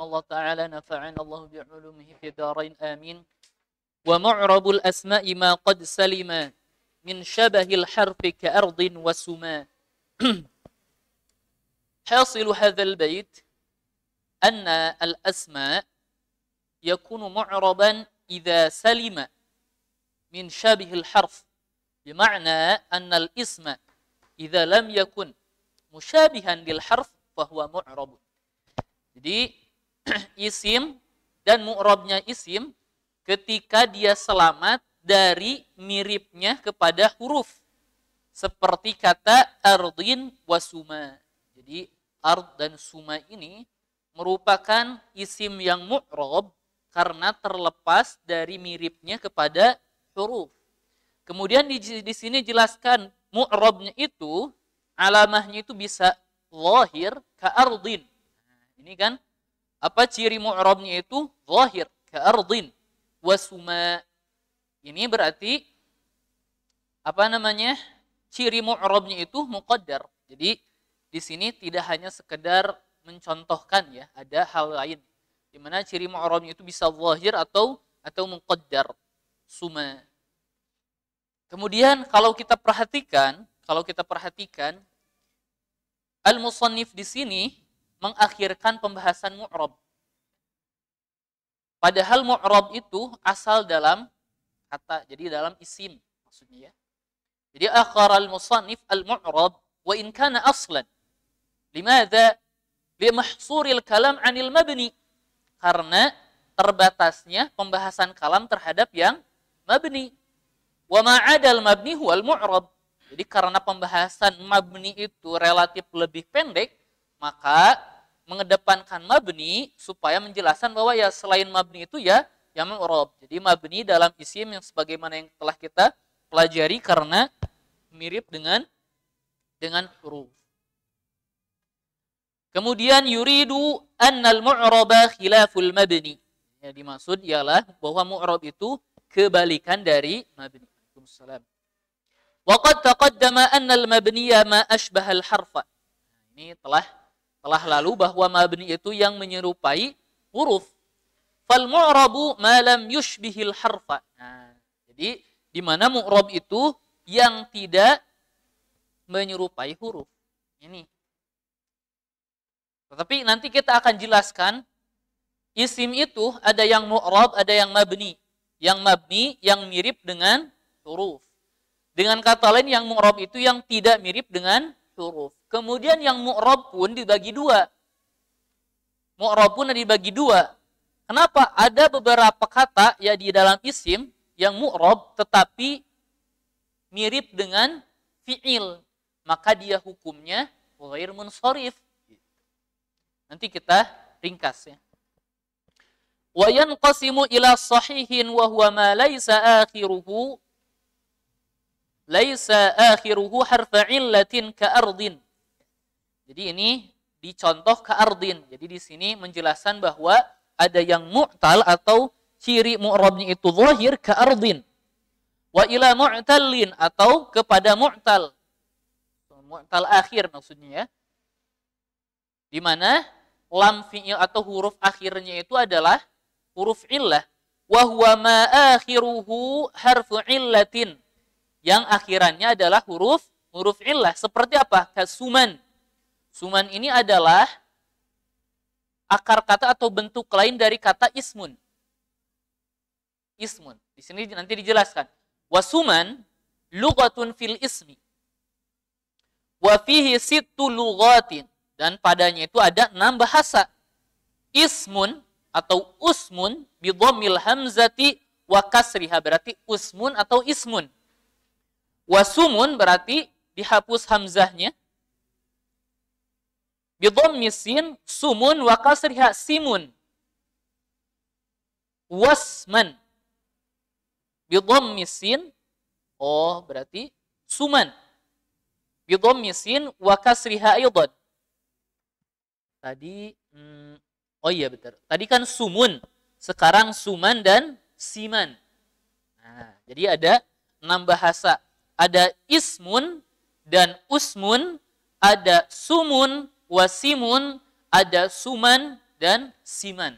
Allah Ta'ala nafa'ana Allah bi'ulumihi fi darain amin. Wa mu'rabul asma'i ma qad salima min syabahil harfi ka'ardin wa suma. Hasilu hadzal bait anna al-asma' yakunu mu'raban idza salima min syabihil harf. Bima'na anna al-isma idza lam yakun musyabihan lil harf fahuwa mu'rabun. Jadi isim dan mu'rabnya isim ketika dia selamat dari miripnya kepada huruf. Seperti kata ardin wa suma. Jadi ard dan suma ini merupakan isim yang mu'rab karena terlepas dari miripnya kepada huruf. Kemudian di sini jelaskan mu'rabnya itu, alamahnya itu bisa zahir ka ardin. Ini kan apa ciri mu'rabnya itu? Zahir ka ardin wa suma. Ini berarti apa namanya? Ciri mu'rabnya itu muqaddar. Jadi di sini tidak hanya sekedar mencontohkan ya, ada hal lain di mana ciri mu'rabnya itu bisa zahir atau muqaddar, suma. Kemudian kalau kita perhatikan al-musannif di sini mengakhirkan pembahasan mu'rab. Padahal mu'rab itu asal dalam kata, jadi dalam isim maksudnya ya. Jadi akhar al-musannif al-mu'rab wa in kana aslan. Limadha? Limahsuril kalam 'anil mabni. Karena terbatasnya pembahasan kalam terhadap yang mabni. Wa ma'adal mabni huwal mu'rab. Jadi karena pembahasan mabni itu relatif lebih pendek, maka mengedepankan mabni supaya menjelaskan bahwa ya selain mabni itu ya mu'rab. Jadi mabni dalam isim yang sebagaimana yang telah kita pelajari karena mirip dengan huruf. Kemudian yuridu annal mu'raba khilaful mabni. Yang dimaksud ialah bahwa mu'rab itu kebalikan dari mabni. Waalaikumsalam. Wa qad taqaddama annal mabniya ma ashbahal harfa. Ini telah lalu bahwa mabni itu yang menyerupai huruf. Fal mu'rabu ma lam yushbihil harfa. Nah, jadi di mana mu'rab itu yang tidak menyerupai huruf. Ini. Tetapi nanti kita akan jelaskan isim itu ada yang mu'rab, ada yang mabni. Yang mabni yang mirip dengan huruf. Dengan kata lain yang mu'rab itu yang tidak mirip dengan huruf. Kemudian yang mu'rab pun dibagi dua. Mu'rab pun dibagi dua. Kenapa? Ada beberapa kata ya di dalam isim yang mu'rab tetapi mirip dengan fi'il. Maka dia hukumnya ghair munsharif. Nanti kita ringkas ya. Wa yanqasimu ila sahihin wa huwa ma laysa akhiruhu harfa illatin ka ardin. Jadi ini dicontoh ka ardin. Jadi di sini menjelaskan bahwa ada yang mu'tal atau ciri mu'rabnya itu zahir ka ardin. Wa ila mu'tallin atau kepada mu'tal. Mu'tal akhir maksudnya ya. Di mana lam fi'il atau huruf akhirnya itu adalah huruf illah. Wa huwa ma akhiruhu harfu illatin. Yang akhirannya adalah huruf illah. Seperti apa? Kasuman. Suman ini adalah akar kata atau bentuk lain dari kata ismun. Ismun. Di sini nanti dijelaskan. Wasuman lughatun fil ismi. Wa fihi sittu lughatin. Dan padanya itu ada 6 bahasa. Ismun atau usmun bi dhammil hamzati wa kasriha, berarti usmun atau ismun. Wasumun berarti dihapus hamzahnya. Bi dhammis sin sumun wa kasriha simun. Wasman bi dhammis sin, oh berarti suman. Bi dhammis sin wa kasriha aidan. Tadi oh iya betul. Tadi kan sumun, sekarang suman dan siman. Nah, jadi ada 6 bahasa. Ada ismun dan usmun, ada sumun, wasimun, ada suman, dan siman.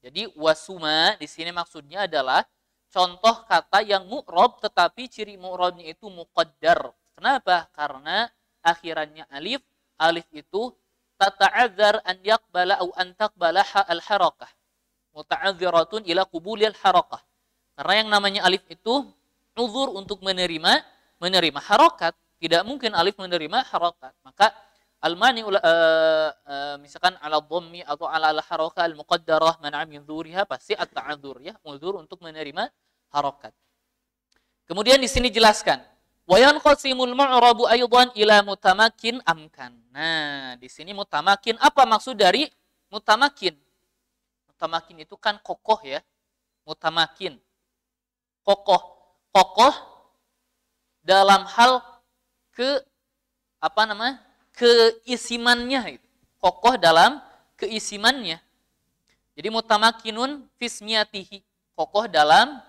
Jadi wasuma di sini maksudnya adalah contoh kata yang mu'rob tetapi ciri mu'robnya itu muqaddar. Kenapa? Karena akhirannya alif. Alif itu tata'adzar an yaqbala au an taqbala al-harakah. Muta'adziratun ila qubulil harakah. Karena yang namanya alif itu uzur untuk menerima harokat. Tidak mungkin alif menerima harokat. Maka al-mani misalkan ala dhammi atau ala al-harakah al-muqaddarah man'a min dzuriha pasti at-ta'adzur ya, uzur untuk menerima harokat. Kemudian di sini jelaskan wa yanqasimul mu'rabu aidan ila mutamakin amkan. Nah, di sini mutamakin apa maksud dari mutamakin? Mutamakin itu kan kokoh ya. Mutamakin. Kokoh dalam hal keisimannya itu. Kokoh dalam keisimannya. Jadi mutamakinun fismiyatihi, kokoh dalam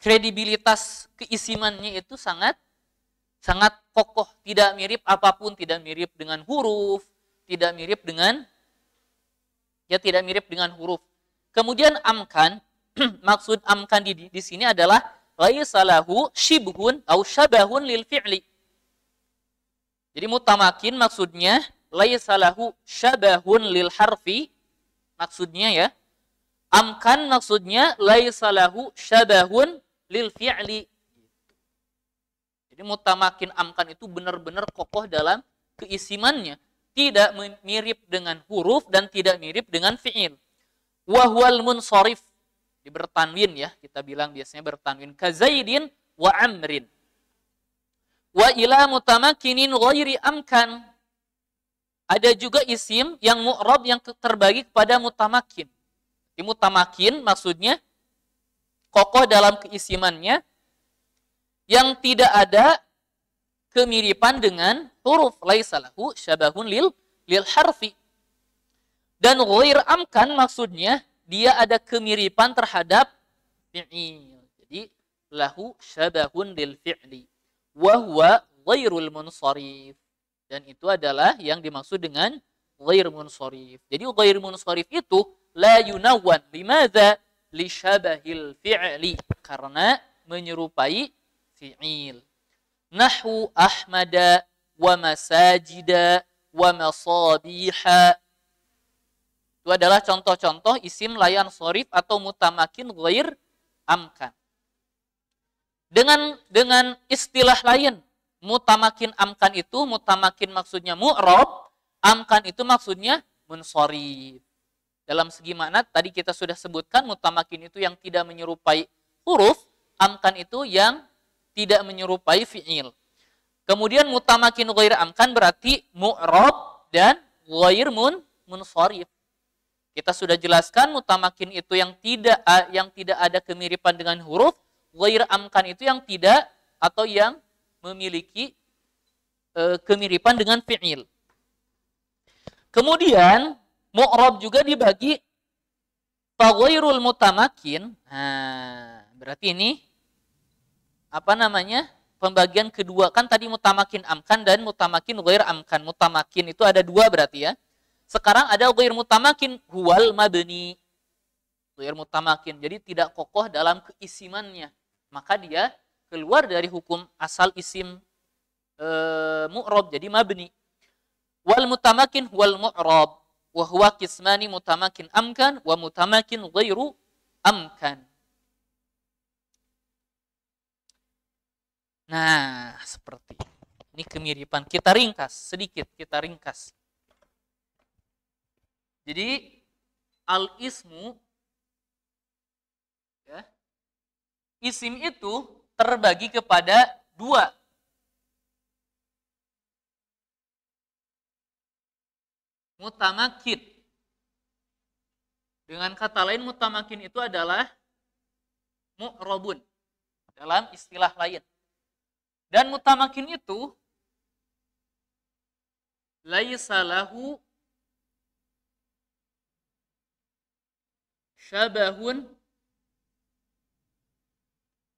kredibilitas keisimannya itu sangat kokoh, tidak mirip apapun, tidak mirip dengan huruf, tidak mirip dengan huruf. Kemudian amkan, maksud amkan di sini adalah laisa lahu shibhun au syabahun lil fi'li. Jadi mutamakin maksudnya laisa lahu syabahun lil harfi, maksudnya ya. Amkan maksudnya laisa lahu syabahun lil fi'li. Jadi mutamakin amkan itu benar-benar kokoh dalam keisimannya, tidak mirip dengan huruf dan tidak mirip dengan fi'il. Wa huwal munsharif, bertanwin ya, kita bilang biasanya bertanwin ka Zaidin wa Amrin. Wa ila mutamakinin ghairi amkan. Ada juga isim yang mu'rab yang terbagi kepada mutamakin. Di mutamakin maksudnya kokoh dalam keisimannya yang tidak ada kemiripan dengan huruf, laisa lahu syabahun lil harfi. Dan ghair amkan maksudnya dia ada kemiripan terhadap fi'il. Jadi lahu syabahun lil fi'li wa huwa ghairul munsharif. Dan itu adalah yang dimaksud dengan ghair munsharif. Jadi ghair munsharif itu la yunawwan, limadza? Li syabahil fi'li, karena menyerupai fi'il. Nahwu ahmada wa masajida wa masabiha. Itu adalah contoh-contoh isim layan sorif atau mutamakin ghair amkan. Dengan istilah lain, mutamakin amkan itu, mutamakin maksudnya mu'rab, amkan itu maksudnya munsorif. Dalam segi makna tadi kita sudah sebutkan, mutamakin itu yang tidak menyerupai huruf, amkan itu yang tidak menyerupai fi'il. Kemudian mutamakin ghair amkan berarti mu'rab dan ghair munsorif. Kita sudah jelaskan mutamakin itu yang tidak ada kemiripan dengan huruf, ghair amkan itu yang tidak atau yang memiliki kemiripan dengan fi'il. Kemudian mu'rab juga dibagi ghairul mutamakin. Nah, berarti ini pembagian kedua, kan tadi mutamakin amkan dan mutamakin ghair amkan. Mutamakin itu ada dua berarti ya. Sekarang ada ghair mutamakin huwal mabni. Ghair mutamakin, jadi tidak kokoh dalam keisimannya. Maka dia keluar dari hukum asal isim mu'rab, jadi mabni. Wal mutamakin huwal mu'rab wa huwa qismani mutamakin amkan wa mutamakin ghairu amkan. Nah, seperti ini kemiripan. Kita ringkas sedikit, Jadi al-ismu ya, isim itu terbagi kepada dua. Mutamakin. Dengan kata lain, mutamakin itu adalah mu'rabun dalam istilah lain. Dan mutamakin itu laisa lahu syabahun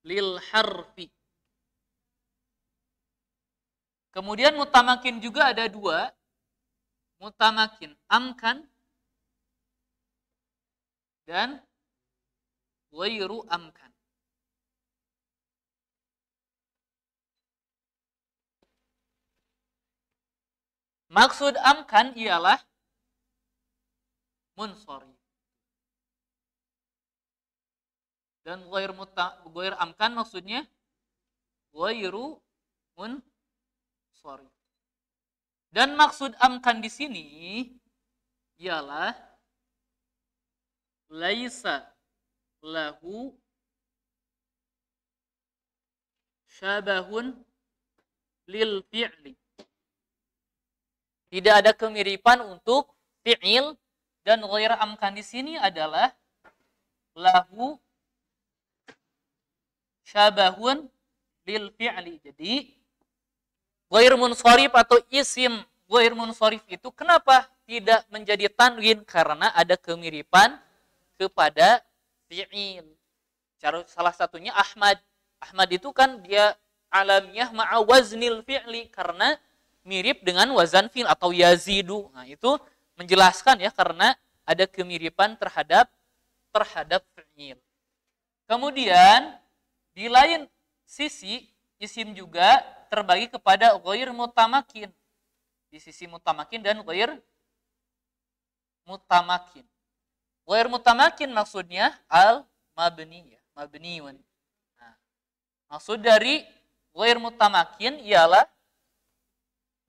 lil harfi. Kemudian mutamakin juga ada dua. Mutamakin amkan dan ghairu amkan. Maksud amkan ialah munsharif. Dan ghair amkan maksudnya ghairu munsharif. Dan maksud amkan di sini ialah laisa lahu syabahun lil fi'li. Tidak ada kemiripan untuk fi'il, dan ghair amkan di sini adalah lahu syabahun lil fi'li. Jadi ghair munsharif atau isim ghair munsharif itu kenapa tidak menjadi tanwin? Karena ada kemiripan kepada fi'il. Salah satunya Ahmad. Ahmad itu kan dia alamiah ma'a waznil fi'li, karena mirip dengan wazan fi'il atau yazidu. Nah, itu menjelaskan ya, karena ada kemiripan terhadap fi'il. Kemudian di lain sisi isim juga terbagi kepada ghair mutamakin. Di sisi mutamakin dan ghair mutamakin. Ghair mutamakin maksudnya al-mabni ya, mabniun. Nah, maksud dari ghair mutamakin ialah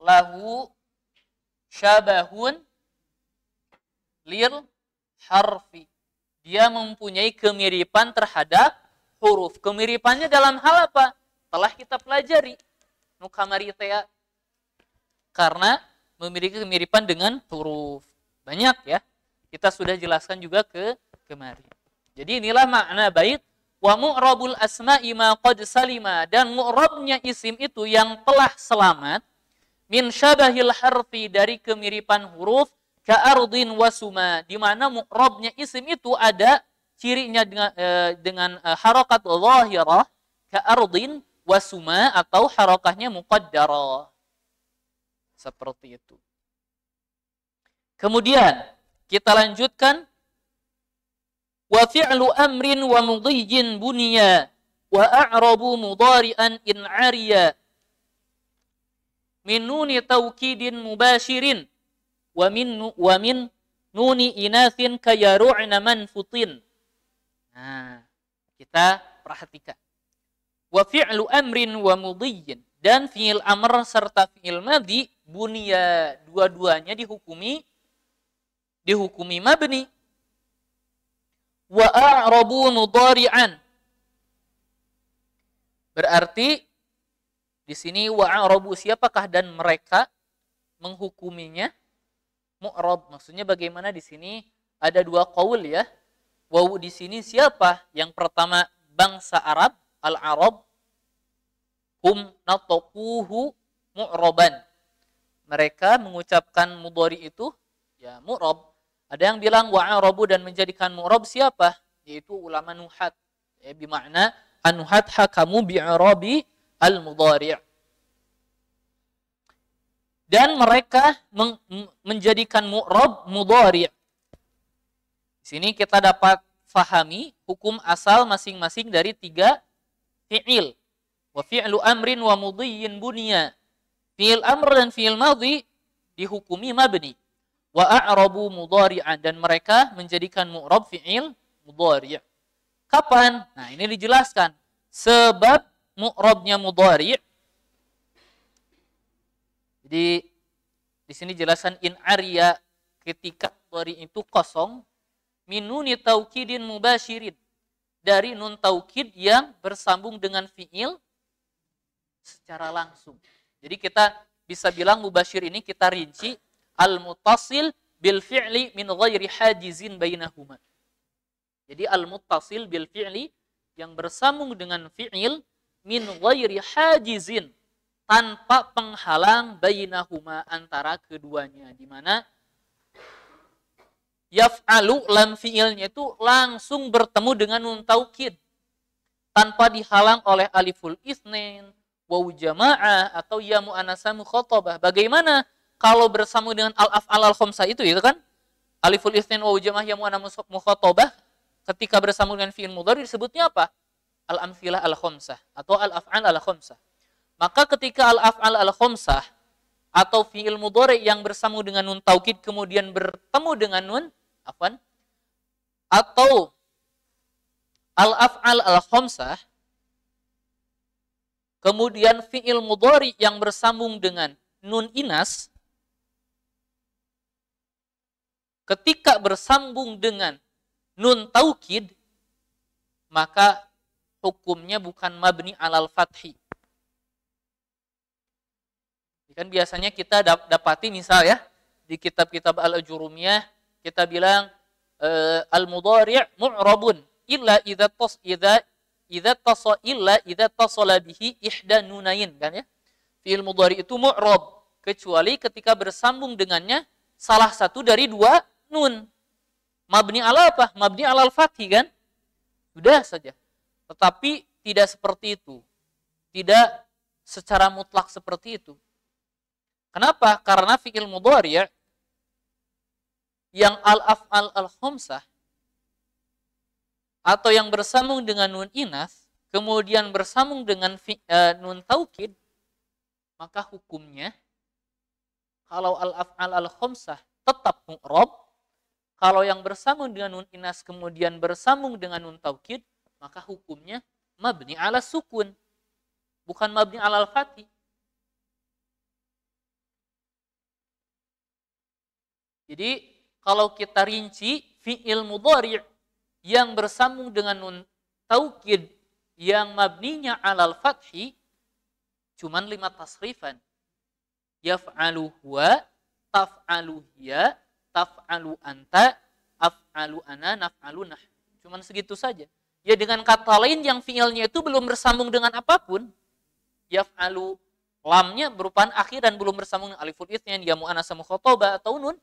lahu syabahun lil harfi. Dia mempunyai kemiripan terhadap huruf. Kemiripannya dalam hal apa? Telah kita pelajari. Nukamaritaya. Karena memiliki kemiripan dengan huruf. Banyak ya. Kita sudah jelaskan juga kemarin. Jadi inilah makna bait wa mu'rabul asma'i ma qad salima, dan mu'rabnya isim itu yang telah selamat min syabahil harfi, dari kemiripan huruf, ka'ardin wasuma, di mana mu'rabnya isim itu ada cirinya dengan harakat zahirah, ka'ardin wasuma, atau harakahnya muqaddarah. Seperti itu. Kemudian kita lanjutkan wa fi'lu amrin wa mudhiyyin buniya wa a'rabu mudari'an in 'ariya min nuni taukidin mubashirin wa min nuni inathin kayaru'na manfutin. Nah, kita perhatikan. Wa fi'lu amrin wa mudhiyyin, dan fi'il amr serta fi'il madhi bunya, dua-duanya dihukumi mabni. Wa a'rabu mudari'an, berarti di sini wa'arabu siapakah dan mereka menghukuminya mu'rab. Maksudnya bagaimana di sini ada dua qaul ya. Wawu di sini siapa? Yang pertama bangsa Arab, al-Arab, hum nataquhu mu'raban. Mereka mengucapkan mudhari itu ya mu'rab. Ada yang bilang wa'arabu dan menjadikan mu'rab siapa? Yaitu ulama nuhat. Ya, bimakna an-nuhat hakamu bi'arabi al-mudhari'. Dan mereka menjadikan mu'rab mudhari'. Di sini kita dapat fahami hukum asal masing-masing dari tiga fi'il. Wa fi'lu amrin wa mudhiyyin bunya. Fi'il amr dan fi'il madhi dihukumi mabni. Wa a'rabu mudhari'an, dan mereka menjadikan mu'rab fi'il mudhari'. Kapan? Nah, ini dijelaskan. Sebab mu'rabnya mudhari'. Jadi di sini jelaskan in arya, ketika mudhari' itu kosong, min nuni taukidin mubashirin, dari nun taukid yang bersambung dengan fi'il secara langsung. Jadi kita bisa bilang mubashir ini kita rinci al-muttasil bil fi'li min ghairi hajizin bainahuma. Jadi al-muttasil bil fi'li yang bersambung dengan fi'il min ghairi hajizin, tanpa penghalang bainahuma, antara keduanya, di mana yaf'alu lam fi'ilnya itu langsung bertemu dengan nun taukid tanpa dihalang oleh aliful itsnain, wawu jamaah, atau ya muannasah mukhatabah. Bagaimana kalau bersambung dengan al-af'al al-khamsah itu kan? Aliful itsnain, wawu jamaah, ya muannasah mukhatabah ketika bersambung dengan fi'il mudhari disebutnya apa? Al-amthilah al-khamsah atau al-af'al al-khamsah. Maka ketika al-af'al al-khamsah atau fi'il mudhari yang bersambung dengan nun taukid kemudian bertemu dengan nun afwan atau al-af'al al-khamsah kemudian fi'il mudhari yang bersambung dengan nun inas ketika bersambung dengan nun taukid maka hukumnya bukan mabni alal fathi. Kan biasanya kita dapati misal ya di kitab-kitab al-ajurumiyah kita bilang al-mudhari' mu'rabun illa idza tasala bihi ihda nunain kan ya. Fi'il mudhari itu mu'rab kecuali ketika bersambung dengannya salah satu dari dua nun. Mabni ala apa? Mabni alal fathi kan? Sudah saja. Tetapi tidak seperti itu. Tidak secara mutlak seperti itu. Kenapa? Karena fi'il mudhari' yang al-af'al al-khamsah atau yang bersambung dengan nun inas kemudian bersambung dengan nun taukid maka hukumnya kalau al-af'al al-khamsah tetap mu'rab, kalau yang bersambung dengan nun inas kemudian bersambung dengan nun taukid maka hukumnya mabni ala sukun bukan mabni ala al-fathi. Jadi kalau kita rinci fi'il mudhari' yang bersambung dengan nun taukid yang mabninya alal fathi cuman 5 tasrifan. Yaf'alu huwa, taf'alu hiya, taf'alu anta, af'alu ana, naf'alu nah. Cuman segitu saja. Ya dengan kata lain yang fi'ilnya itu belum bersambung dengan apapun. Yaf'alu lamnya berupa akhir dan belum bersambung dengan aliful itsnain, ya mu'annats mukhatabah atau nun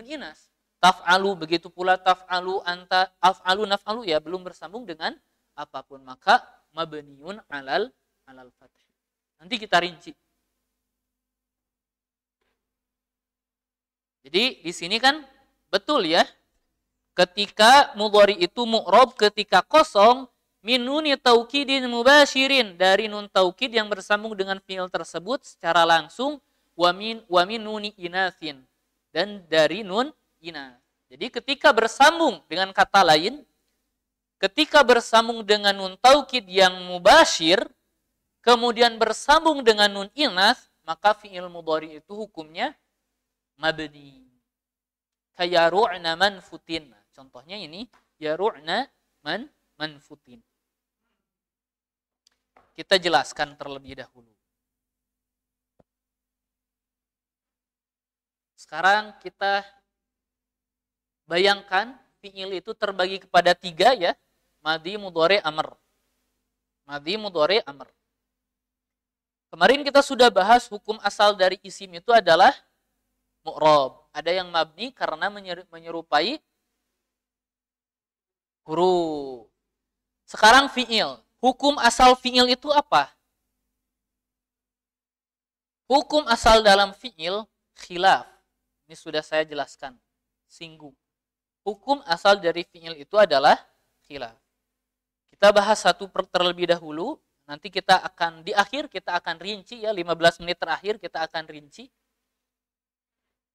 inas. Taf'alu begitu pula taf'alu anta, af'alu naf'alu ya belum bersambung dengan apapun maka mabniun alal fath. Nanti kita rinci. Jadi di sini kan betul ya. Ketika mudhari itu mu'rab ketika kosong min nuni taukidin mubasyirin dari nun taukid yang bersambung dengan fi'il tersebut secara langsung wa min nuni inatsin dan dari nun inas. Jadi ketika bersambung dengan kata lain, ketika bersambung dengan nun taukid yang mubasyir, kemudian bersambung dengan nun inas, maka fi'il mudhari itu hukumnya mabni. Kayaru'na manfutin. Contohnya ini, yaru'na manfutin. Kita jelaskan terlebih dahulu. Sekarang kita bayangkan fi'il itu terbagi kepada 3 ya. Madhi, mudhari, amr. Madhi, mudhari, amr. Kemarin kita sudah bahas hukum asal dari isim itu adalah mu'rab. Ada yang mabni karena menyerupai huruf. Sekarang fi'il. Hukum asal fi'il itu apa? Hukum asal dalam fi'il khilaf. Ini sudah saya jelaskan, singgung. Hukum asal dari fi'il itu adalah khilaf. Kita bahas satu terlebih dahulu, nanti kita akan, di akhir kita akan rinci ya, 15 menit terakhir kita akan rinci.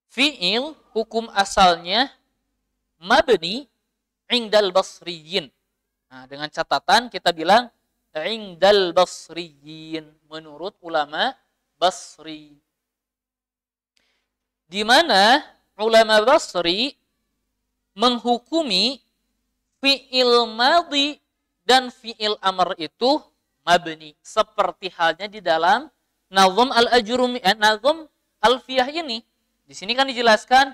Fi'il, hukum asalnya mabni indal basriyin. Nah, dengan catatan kita bilang indal basriyin, menurut ulama Basri. Di mana ulama Basri menghukumi fi'il madhi dan fi'il amr itu mabni. Seperti halnya di dalam nazm al-ajrumi, nazm alfiyah ini. Di sini kan dijelaskan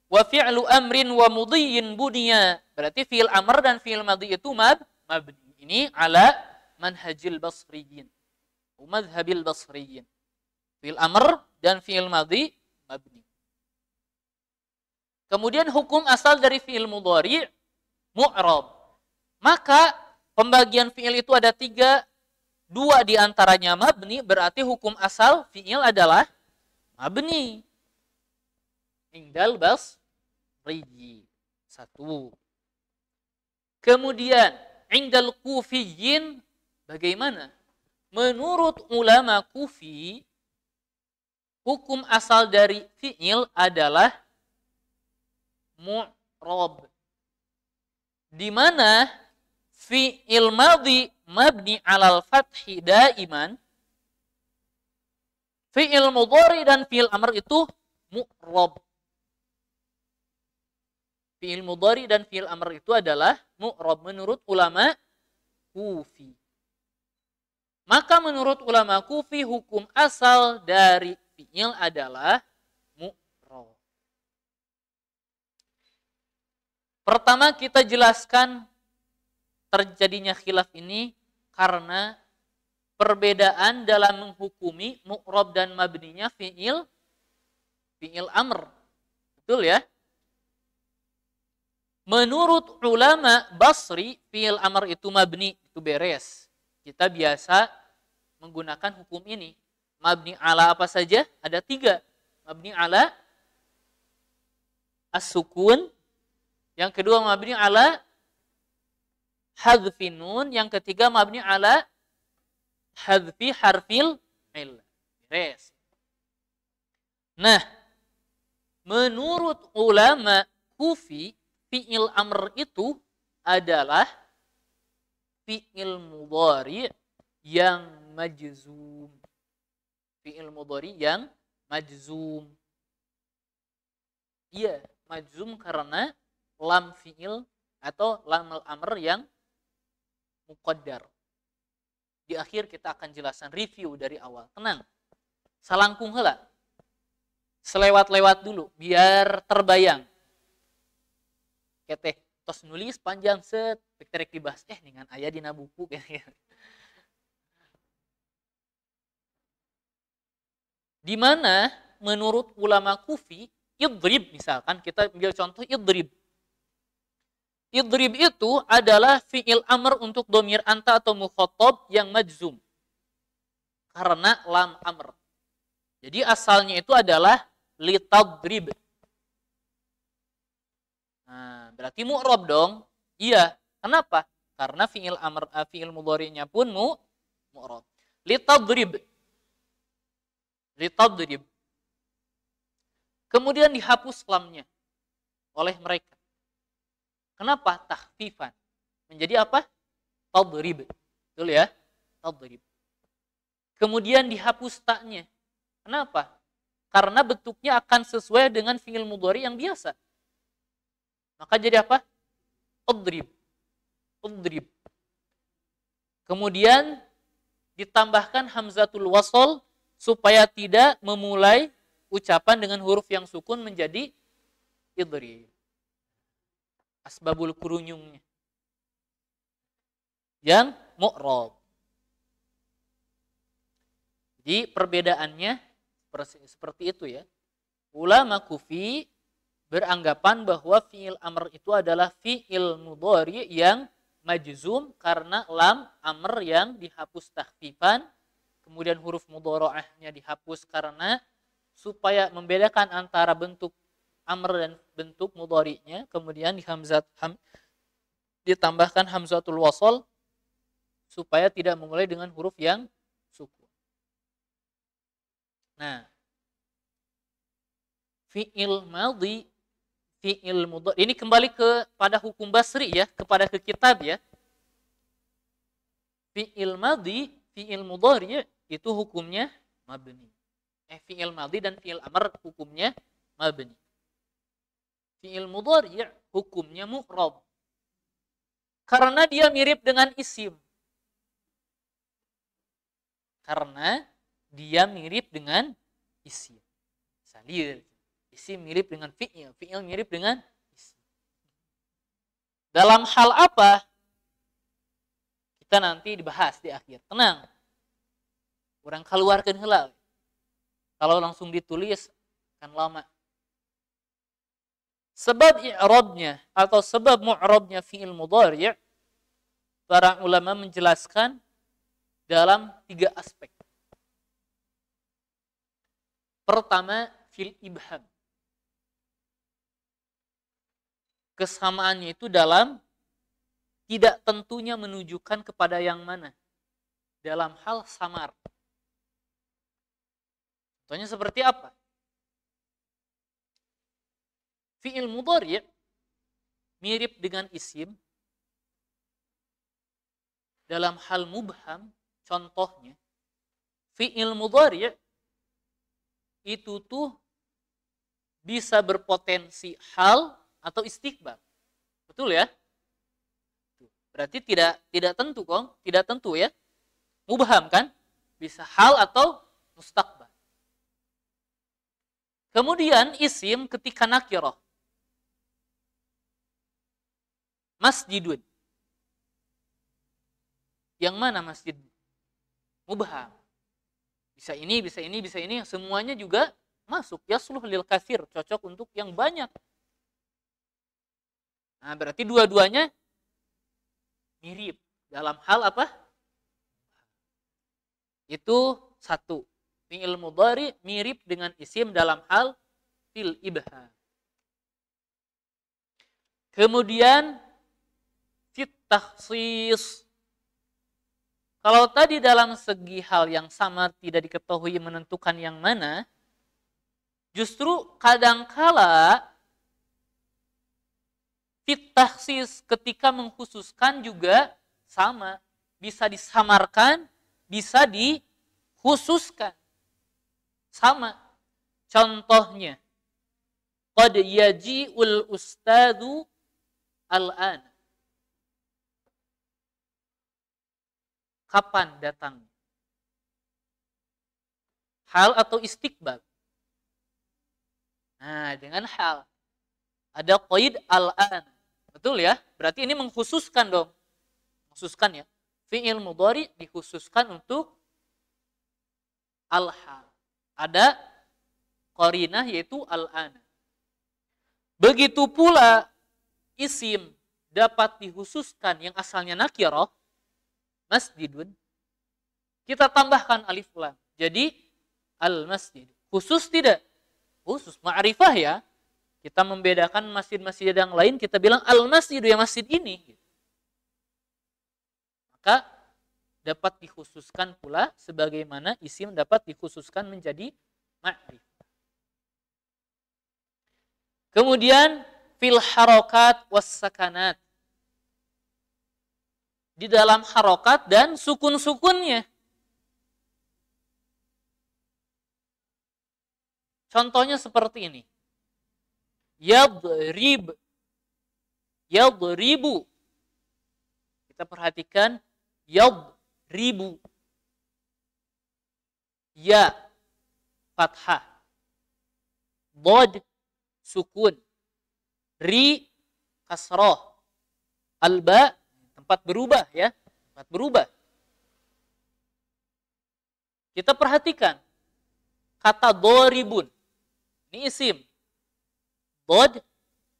wa fi'lu amrin wa mudhiyin bunya. Berarti fi'il amr dan fi'il madhi itu mabni. Ini ala manhajil basriyin. Madhabil basriyin. Fi'il amr dan fi'il madhi mabni. Kemudian hukum asal dari fi'il mudhari mu'rab. Maka pembagian fi'il itu ada 3, 2 diantaranya mabni, berarti hukum asal fi'il adalah mabni. Indal basri. 1. Kemudian indal kufiyin bagaimana? Menurut ulama Kufi, hukum asal dari fi'il adalah mu'rab. Di mana fi'il madhi mabni alal fathi daiman, fi'il mudhari dan fi'il amr itu mu'rab. Fi'il mudhari dan fi'il amr itu adalah mu'rab menurut ulama Kufi. Maka menurut ulama Kufi hukum asal dari fi'il adalah mu'rab. Pertama kita jelaskan terjadinya khilaf ini karena perbedaan dalam menghukumi mu'rab dan mabninya fi'il amr. Betul ya? Menurut ulama Basri, fi'il amr itu mabni, itu beres. Kita biasa menggunakan hukum ini. Mabni ala apa saja? Ada 3. Mabni ala as-sukun. Yang kedua mabni ala hadfi nun. Yang ketiga mabni ala hadfi harfil illah. Beres. Nah, menurut ulama Kufi, fi'il amr itu adalah fi'il mudhari yang majzum. Fi'il mudhari yang majzum. Iya, majzum karena lam fi'il atau lam al-amr yang muqaddar. Di akhir kita akan jelaskan review dari awal. Tenang. Salangkung heula. Selewat-lewat dulu biar terbayang. Keteh tos nulis panjang set terek dibahas dengan aya dina buku di mana menurut ulama Kufi idrib, misalkan kita ambil contoh idrib itu adalah fi'il amr untuk dhamir anta atau mukhatab yang majzum karena lam amr. Jadi asalnya itu adalah litadrib. Nah, berarti mu'rab dong. Iya. Kenapa? Karena fi'il amr fi'il mudhari'nya pun mu'rab. Litadrib. Kemudian dihapus lamnya oleh mereka. Kenapa? Takhfifan. Menjadi apa? Tadrib. Betul ya? Tadrib. Kemudian dihapus taknya. Kenapa? Karena bentuknya akan sesuai dengan fi'il mudhari yang biasa. Maka jadi apa? Udrib. Kemudian ditambahkan hamzatul wasl supaya tidak memulai ucapan dengan huruf yang sukun menjadi idrib. Asbabul kurunyungnya. Yang mu'rab. Jadi perbedaannya seperti itu ya. Ulama Kufi beranggapan bahwa fi'il amr itu adalah fi'il mudhari yang majzum karena lam amr yang dihapus takhfifan, kemudian huruf mudhara'ahnya dihapus karena supaya membedakan antara bentuk amr dan bentuk mudhari'nya, kemudian ditambahkan hamzatul wasl supaya tidak memulai dengan huruf yang sukun. Nah, fi'il madhi, fi'il mudhari. Ini kembali kepada hukum Basri ya, kepada ke kitab ya. Fi'il madhi, fi'il mudhari itu hukumnya mabni. Fi'il madhi dan fi'il amr hukumnya mabni. Fi'il mudhari hukumnya mu'rab. Karena dia mirip dengan isim. Karena dia mirip dengan isim. Salir. Isim mirip dengan fi'il, fi'il mirip dengan isim. Dalam hal apa? Kita nanti dibahas di akhir. Tenang. Orang keluarkan heula. Kalau langsung ditulis kan lama. Sebab i'rabnya atau sebab mu'rabnya fi'il mudhari', para ulama menjelaskan dalam 3 aspek. Pertama, fil ibham. Kesamaannya itu dalam tidak tentunya menunjukkan kepada yang mana dalam hal samar. Contohnya seperti apa? Fi'il mudhari' mirip dengan isim dalam hal mubham. Contohnya, fi'il mudhari' itu tuh bisa berpotensi hal atau istiqbal. Betul ya? Berarti tidak tentu kok, tidak tentu ya. Mubham kan? Bisa hal atau mustaqbal. Kemudian isim ketika nakirah. Masjidun. Yang mana masjid? Mubham. Bisa ini, bisa ini, bisa ini. Semuanya juga masuk. Yasluh lil katsir. Cocok untuk yang banyak. Nah, berarti dua-duanya mirip. Dalam hal apa? Itu satu. Fi'il mudhari mirip dengan isim dalam hal fil ibham. Kemudian fit takhsis. Kalau tadi dalam segi hal yang sama tidak diketahui menentukan yang mana, justru kadangkala fit takhsis ketika mengkhususkan juga sama, bisa disamarkan, bisa dikhususkan. Sama. Contohnya, qad yaji'ul ustadzu al-an. Kapan datangnya? Hal atau istiqbal? Nah, dengan hal. Ada qaid al-an. Betul ya? Berarti ini mengkhususkan dong. Mengkhususkan ya. Fi'il mudhari dikhususkan untuk al-hal. Ada qarinah yaitu al-an. Begitu pula isim dapat dikhususkan yang asalnya nakirah, masjidun, kita tambahkan alif lam. Jadi al-masjid. Khusus tidak? Khusus, ma'rifah ya. Kita membedakan masjid-masjid yang lain, kita bilang al-masjid, yang masjid ini. Maka dapat dikhususkan pula sebagaimana isim dapat dikhususkan menjadi ma'rifah. Kemudian fil harokat was sakanat. Di dalam harokat dan sukun-sukunnya. Contohnya seperti ini. Yadrib. Yadribu. Kita perhatikan yadribu. Ya fathah. Bod sukun. Ri kasroh. Alba tempat berubah ya. Tempat berubah. Kita perhatikan. Kata doribun. Ini isim. Bod,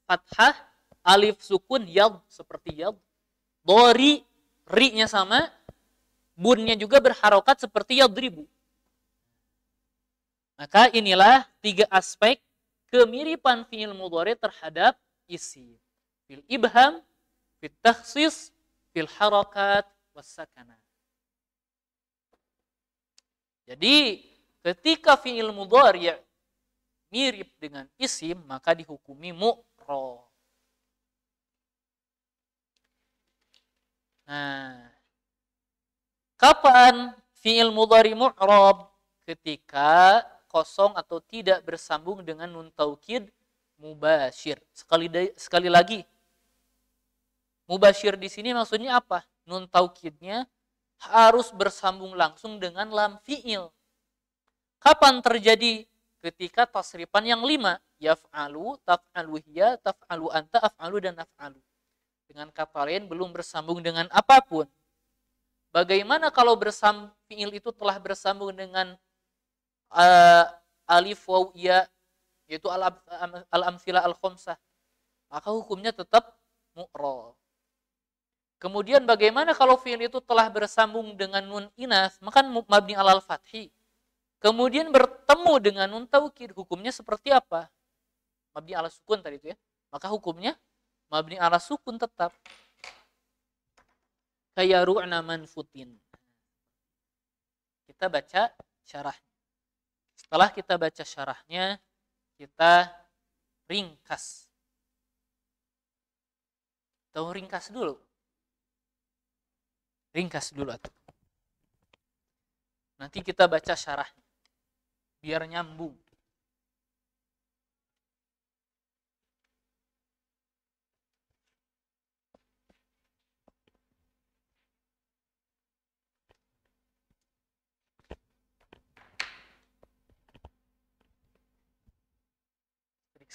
fathah, alif sukun, yad. Seperti yad. Dori, ri-nya sama. Bunnya juga berharokat seperti yadribu. Maka inilah 3 aspek kemiripan fi'il mudhari terhadap isim. Fil ibham, fil takhsis, fil harakat, was sakanat. Jadi ketika fi'il mudhari' mirip dengan isim, maka dihukumi mu'rab. Nah, kapan fi'il mudhari' mu'rab? Ketika kosong atau tidak bersambung dengan nun taukid mubashir. Sekali lagi, mubashir di sini maksudnya apa? Nun taukidnya harus bersambung langsung dengan lam fi'il. Kapan terjadi? Ketika tasrifan yang 5. Yaf'alu, taf'alu hiya, taf'alu anta, af'alu, dan naf'alu. Dengan kata lain belum bersambung dengan apapun. Bagaimana kalau fi'il itu telah bersambung dengan alif, waw, ya, yaitu al-amthila al-khomsah. Maka hukumnya tetap mu'rab. Kemudian bagaimana kalau fi'il itu telah bersambung dengan nun inas, maka mabni alal fathi. Kemudian bertemu dengan nun taukid, hukumnya seperti apa? Mabni ala sukun tadi itu ya. Maka hukumnya mabni ala sukun tetap. kayaru'na manfutin. Kita baca syarahnya. Setelah kita baca syarahnya, kita ringkas. Tahu ringkas dulu? Ringkas dulu atuh. Nanti kita baca syarahnya. Biar nyambung.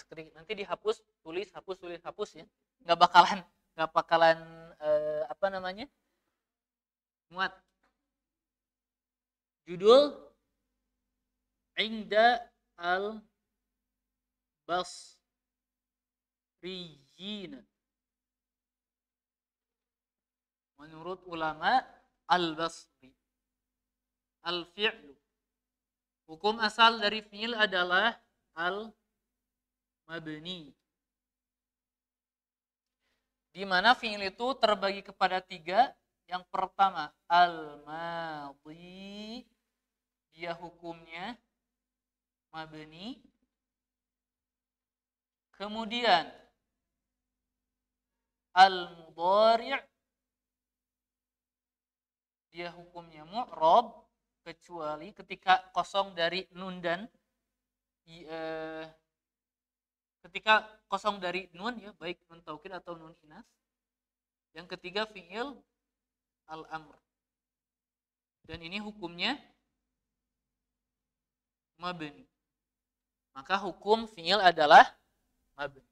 Nanti dihapus, tulis, hapus ya. Nggak bakalan apa namanya? Muat. Judul Inda al-Basriyin. Menurut ulama al-Basri. Al-fi'lu. Hukum asal dari fi'il adalah al-mabni. Di mana fi'il itu terbagi kepada 3. Yang pertama, al-madhi. Dia hukumnya mabni. Kemudian al-mudhari'. Dia hukumnya mu'rab, kecuali ketika kosong dari nun dan ketika kosong dari nun ya, baik nun taukid atau nun inas. Yang ketiga fi'il al-amr. Dan ini hukumnya mabni. Maka hukum fi'il adalah mabni.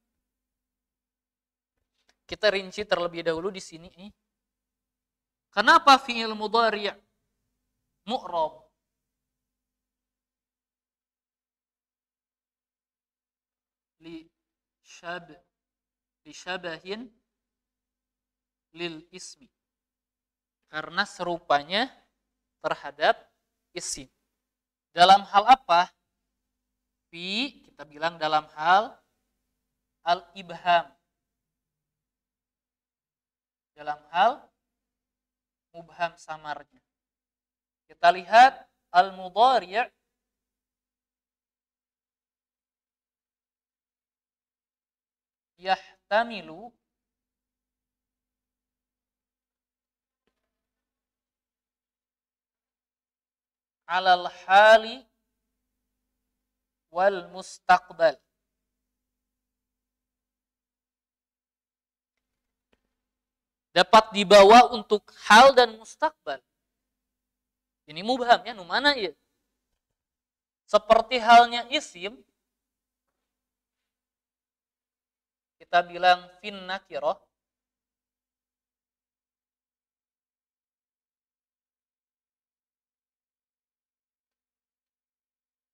Kita rinci terlebih dahulu di sini. Kenapa fi'il mudhari' mu'rab? Li syabahin lil ismi. Karena serupanya terhadap isim. Dalam hal apa? Kita bilang dalam hal al-ibham. Dalam hal mubham samarnya. Kita lihat al-mudhari' yahtamilu alal hali wal mustaqbal. Dapat dibawa untuk hal dan mustakbal. Ini mubham ya, nu mana ya? Seperti halnya isim, kita bilang fin nakirah.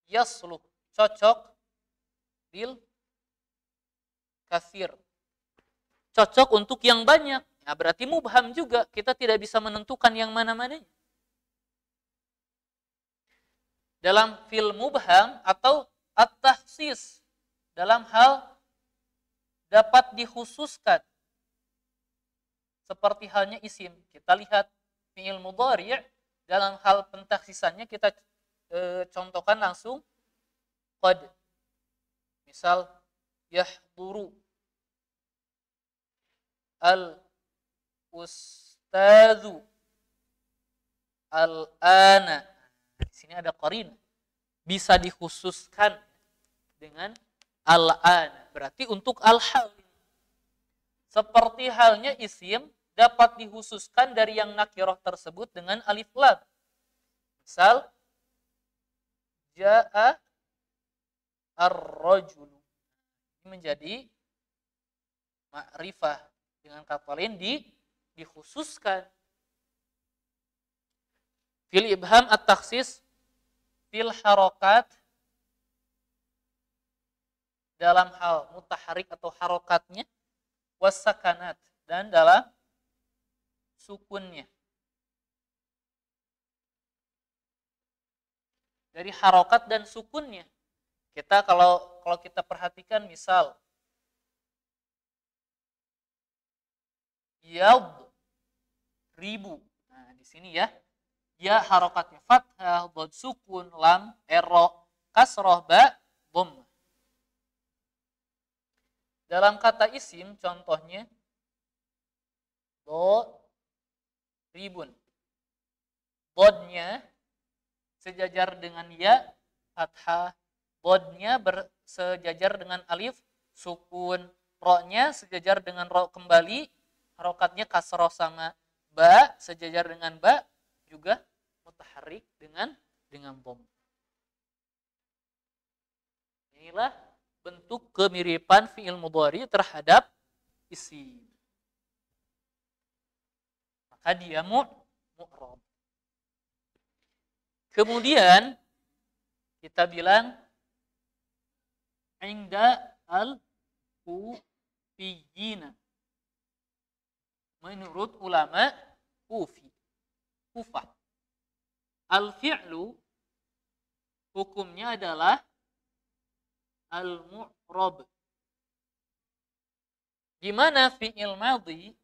Yasluh, cocok bil katsir. Cocok untuk yang banyak. Nah, berarti mubham juga. Kita tidak bisa menentukan yang mana-mananya. Dalam fil mubham atau at-takhsis. Dalam hal dapat dikhususkan. Seperti halnya isim. Kita lihat fi'il mudhari' dalam hal pentakhsisannya kita contohkan langsung qad. Misal yahduru al-ustadzu al-ana. Di sini ada qarin. Bisa dikhususkan dengan al-ana. Berarti untuk al-hal. Seperti halnya isim dapat dikhususkan dari yang nakirah tersebut dengan alif lam. Misal jaa ar-rajulu. Ini menjadi ma'rifah. Dengan kata lain dikhususkan. Fil ibham at-takhsis fil harokat dalam hal mutaharik atau harokatnya, wassakanat dan dalam sukunnya. Dari harokat dan sukunnya. Kita kalau kita perhatikan misal ribu. Nah, di sini ya. Ya harokatnya fathah, dhad sukun, lam, ro, kasroh, ba, dhammah. Dalam kata isim contohnya ribun. Dhodnya sejajar dengan ya fathah, dhodnya sejajar dengan alif sukun, ro-nya sejajar dengan ro kembali, harokatnya kasroh sama ba sejajar dengan ba juga mutaharrik dengan dom. Inilah bentuk kemiripan fi'il mudhari terhadap isim. Maka dia mu'rab. Kemudian kita bilang inda al-kufiyyin. Menurut ulama Kufah. Al-fi'lu hukumnya adalah al-mu'rab. Di mana fi'il madhi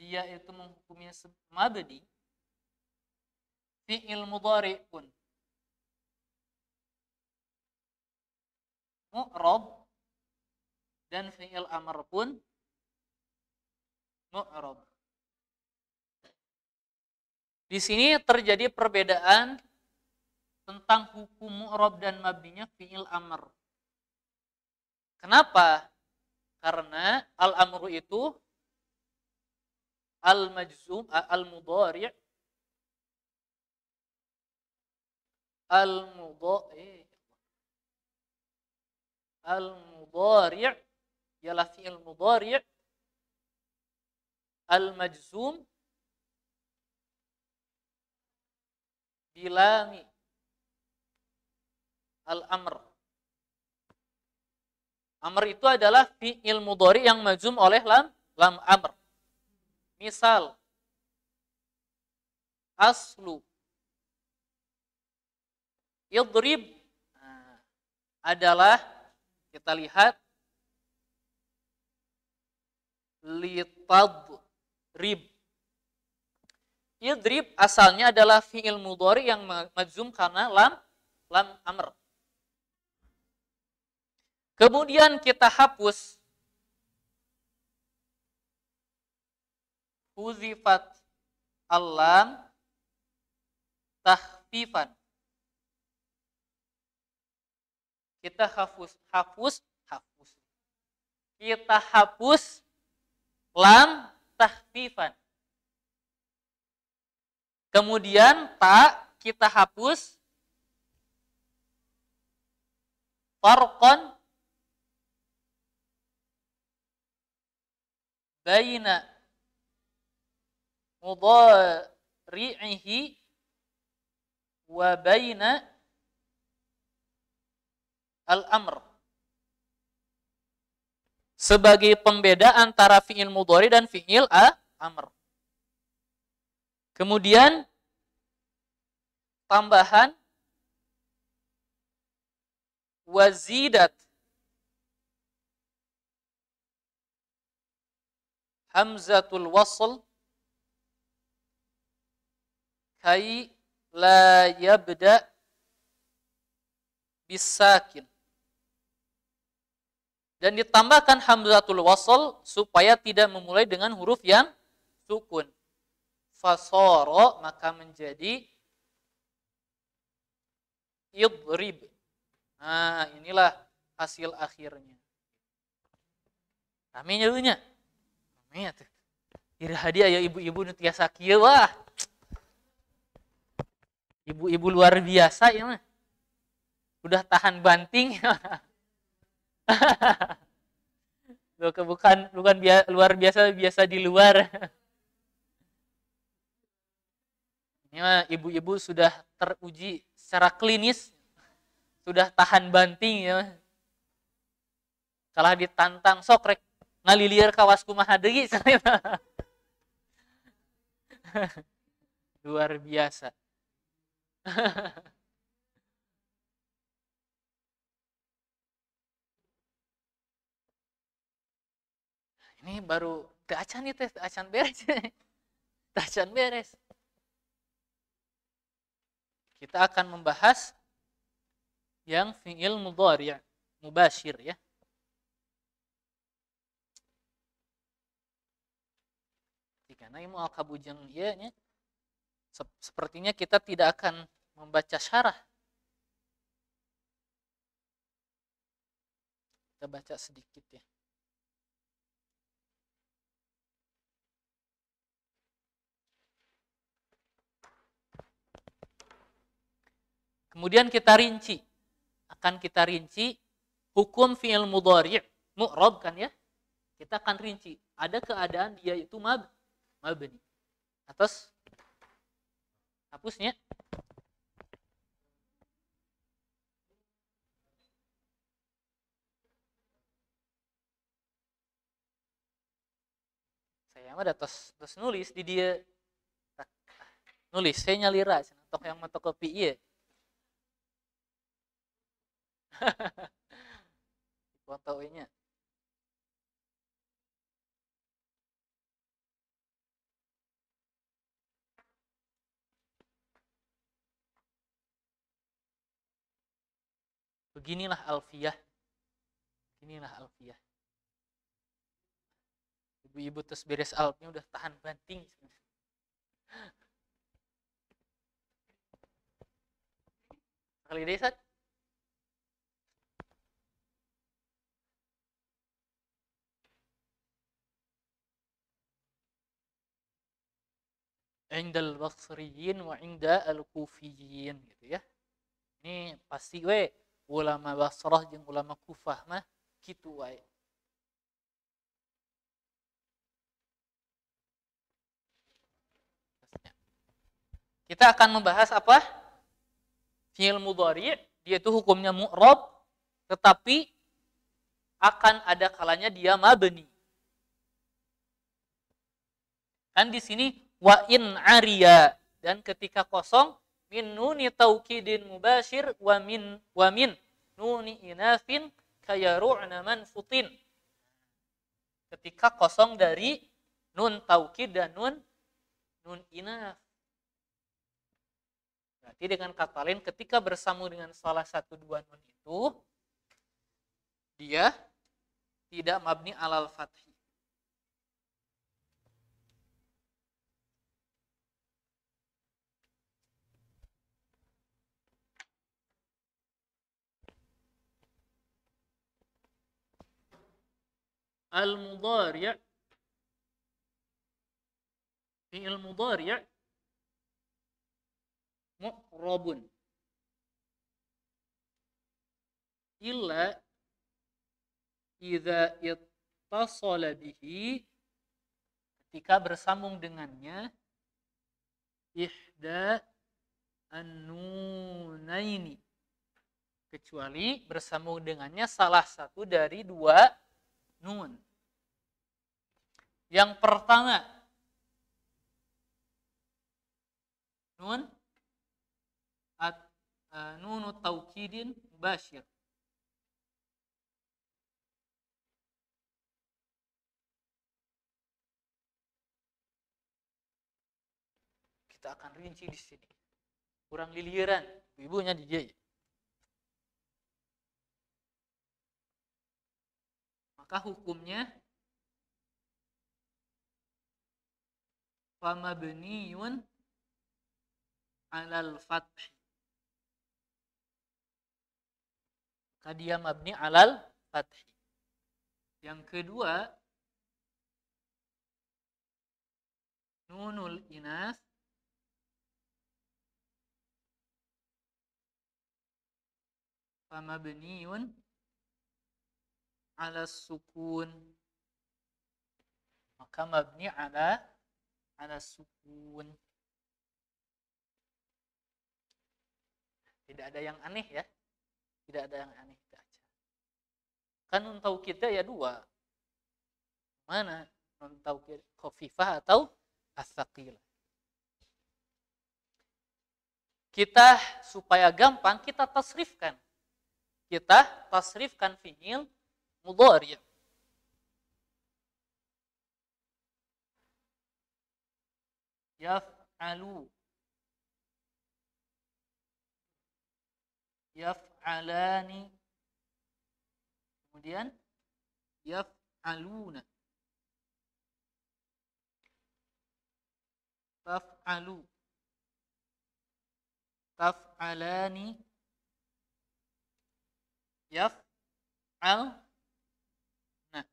dia itu menghukumnya mabdi, fi'il mudhari pun mu'rab dan fi'il amr pun mu'rab. Di sini terjadi perbedaan tentang hukum mu'rab dan mabninya fi'il amr. Kenapa? Karena al-amru itu al-majzum, al-mudhari' al-mudhari' ialah fi'il mudhari' al-majzum bilami al-amr. Amr itu adalah fi'il mudhari yang majzum oleh lam amr. Misal aslu idrib adalah, kita lihat, litadrib. Idrib asalnya adalah fi'il mudhari yang majzum karena lam amr. Kemudian kita hapus huzifat al-lam takhfifan. Kita hapus. Kita hapus lam takhfifan. Kemudian ta kita hapus farqan baina mudhari'ihi wa baina al-amr. Sebagai pembeda antara fi'il mudhari dan fi'il amr. Kemudian tambahan wazidat hamzatul wasl kai la yabda bisakin. Dan ditambahkan hamzatul wasl supaya tidak memulai dengan huruf yang sukun. Fasoro, maka menjadi idrib. Nah, inilah hasil akhirnya. Rame nyalunya. Rame tuh. Ira hadiah ya ibu-ibu nu tiasa kieu wah. Ibu-ibu luar biasa ya mah. Udah tahan banting. bukan luar biasa di luar. Ini mah ibu-ibu sudah teruji secara klinis, sudah tahan banting ya. Kalah ditantang sok rek ngalilir kawas kumaha deui. Luar biasa. Ini baru teu acan ieu teh, teu acan beres. Teu acan beres. Kita akan membahas yang fi'il mudhari' mubashir ya. Karena ilmu al-kabujang ieu nya sepertinya kita tidak akan membaca syarah. Kita baca sedikit ya. Kemudian kita rinci. Akan kita rinci hukum fi'il mudhari' mu'rab kan ya. Kita akan rinci. Ada keadaan dia itu mabni. Atas hapusnya. Saya mah tos nulis di dia. Nulis saya nyalira tok yang fotokopi ieu. Foto nya. Beginilah alfiyah. Beginilah alfiyah. Ibu-ibu terus beres alfnya udah tahan banting. Kali desa. Indal Basriyin wa inda al-Kufiyin gitu ya. Ini pasti we ulama Basrah jeung ulama Kufah mah kitu wae. Kita akan membahas apa? Fi'il mudhari', dia itu hukumnya mu'rab, tetapi akan ada kalanya dia mabni. Kan di sini wa in ariya, dan ketika kosong min nuni taukidin mubashir wa min nuni inafin kayaru'na manfutin. Ketika kosong dari nun taukid dan nun inaf. Berarti dengan kata lain ketika bersambung dengan salah satu dua nun itu dia tidak mabni alal fathi. Al-mudhari' fi'il mudhari' mu'rabun illa idza ittasala bihi, ketika bersambung dengannya ihda an-nunaini, kecuali bersambung dengannya salah satu dari dua nun. Yang pertama nun nunu taukidin mubashir. Kita akan rinci di sini. Kurang liliran, ibunya di dia. Maka hukumnya famabniyun alal fath. Maka dia mabni alal fath. Yang kedua nunul inas famabniyun ala sukun, maka mabni ala sukun. Tidak ada yang aneh ya, tidak ada yang aneh aja. Kan nun taukidnya ya dua, mana nun taukid khafifah atau as-saqilah. Kita supaya gampang kita tasrifkan. Kita tasrifkan fi'il mudhari'. yaf'alu, yaf'alani, kemudian yaf'aluna, taf'alu, taf'alani, yaf'al. Nah,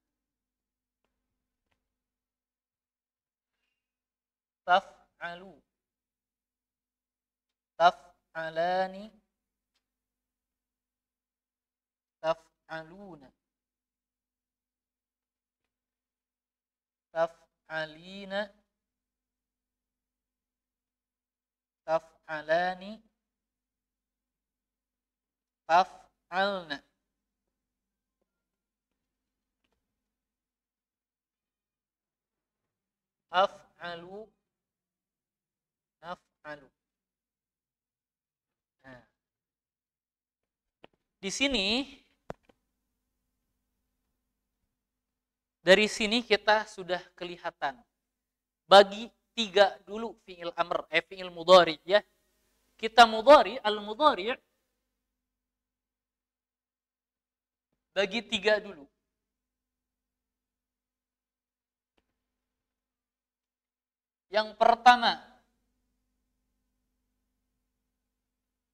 taf'alu, taf'alani, taf'aluna, taf'alina, taf'alani, taf'alna. Af'alu, naf'alu. Nah, di sini, dari sini kita sudah kelihatan. Bagi 3 dulu fi'il amr, fi'il mudhari ya. Kita mudhari, al-mudhari bagi 3 dulu. Yang pertama,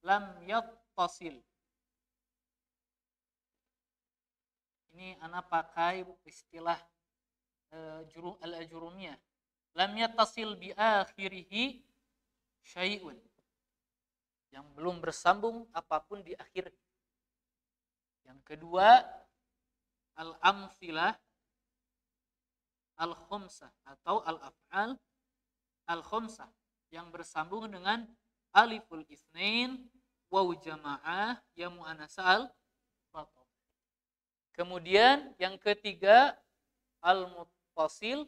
lam yattasil. Ini ana pakai istilah al-ajrumiyah. Lam yattasil bi akhirihi syai'un. Yang belum bersambung apapun di akhir. Yang kedua, al-amthilah al-khumsah atau al-af'al al-khumsah yang bersambung dengan aliful itsnain, waw jamaah, ya muannats al-fathah. Kemudian yang ketiga, al-muttasil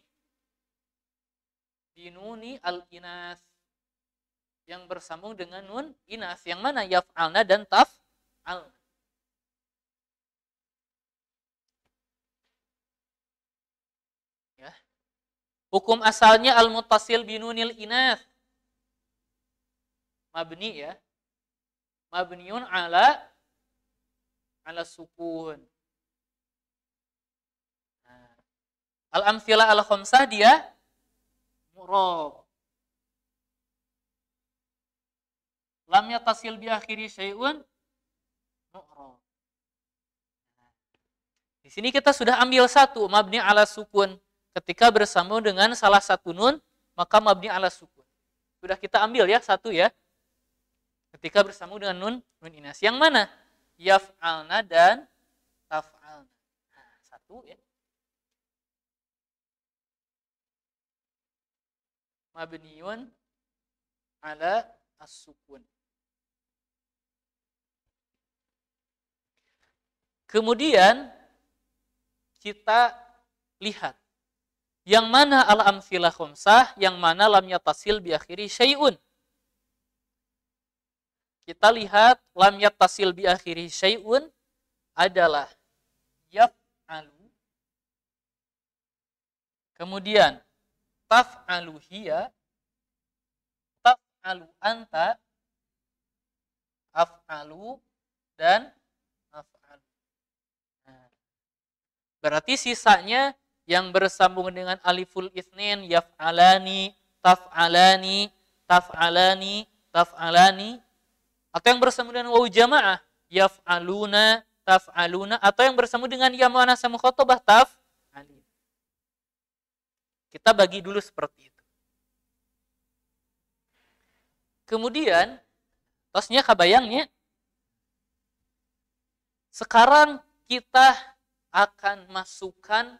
binuni al-inas yang bersambung dengan nun inas, yang mana yaf'alna dan taf'al. Ya. Hukum asalnya al-muttasil binunil inas mabni ya. Mabniun ala sukun. Nah, al-amtsilah al-khamsah dia mu'rab. Lam yattasil bi akhiri syai'un mu'rab. Nah, di sini kita sudah ambil satu mabni ala sukun. Ketika bersambung dengan salah satu nun, maka mabni ala sukun. Sudah kita ambil ya satu ya. Ketika bersambung dengan nun inas. Yang mana? Yaf'alna dan taf'alna. Nah, satu ya. Mabniun ala as-sukun. Kemudian kita lihat yang mana al-amtsilah khamsah, yang mana lam yattasil bi akhiri syai'un. Kita lihat lam yattasil bi akhiri syai'un adalah yaf'alu. Kemudian taf'alu hiya, taf'alu anta, af'alu dan af'alu. Nah, berarti sisanya yang bersambung dengan aliful itsnain, yaf'alani, taf'alani, taf'alani, taf'alani, atau yang bersambung dengan waw jamaah, yaf'aluna, taf'aluna, atau yang bersambung dengan ya muannats mukhatabah, taf'alin. Kita bagi dulu seperti itu. Kemudian, tosnya kabayangnya, sekarang kita akan masukkan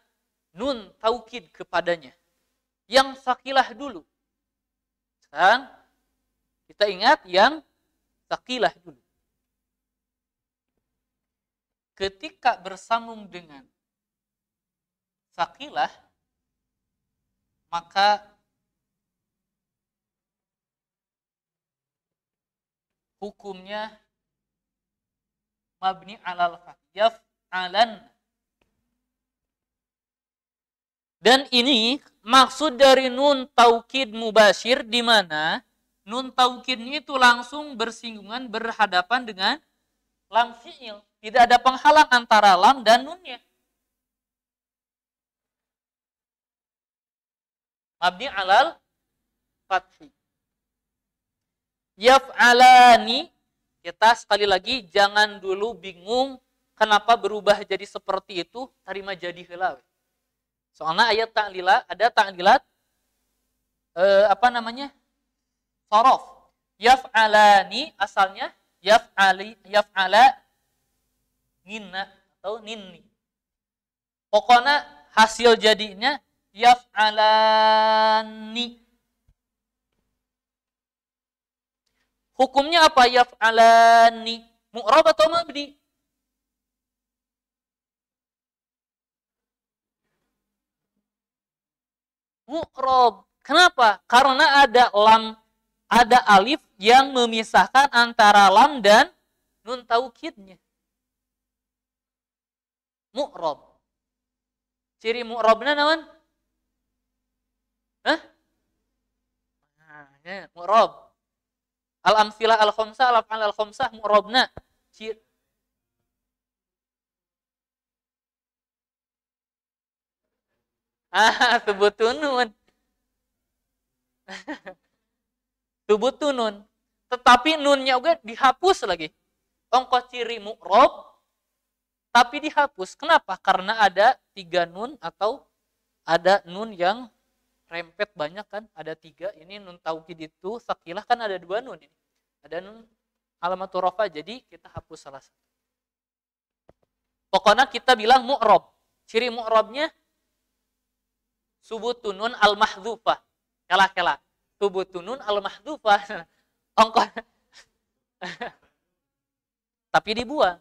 nun taukid kepadanya. Yang sakilah dulu. Sekarang kita ingat yang sakilah dulu. Ketika bersambung dengan sakilah, maka hukumnya mabni alal fath, yaf'alan. Dan ini maksud dari nun taukid mubasyir di mana nun taukidnya itu langsung bersinggungan berhadapan dengan lam fi'il. Tidak ada penghalang antara lam dan nunnya. Mabni alal fathi. Yaf'alani, kita sekali lagi jangan dulu bingung kenapa berubah jadi seperti itu, terima jadi heula. Soalnya ayat ta'lilat, ada ta'lilat sorof. Yaf'alani asalnya yaf'ala ninna atau ninni. Pokoknya hasil jadinya yaf'alani. Hukumnya apa yaf'alani? Mu'rab atau mabni? Mu'rab. Kenapa? Karena ada lam, ada alif yang memisahkan antara lam dan nun taukidnya. Mu'rab. Ciri mu'rabna naon? Hah? Nah, ya, mu'rab. Al-amsilah al-khamsah, al-af'al al-khamsah mu'rabna. Thubutun nun. Thubutun nun. Tetapi nunnya juga dihapus lagi. Ongkos ciri mu'rab tapi dihapus. Kenapa? Karena ada 3 nun atau ada nun yang rempet banyak kan, ada 3. Ini nun taukid itu sakilah kan ada 2 nun ini. Ada nun alamatul rafa, jadi kita hapus salah satu. Pokoknya kita bilang mu'rab. Ciri mu'rabnya subutun nun al-mahdhufah. Kela-kela. Subutun nun al-mahdhufah. Ongkos. Tapi dibuang.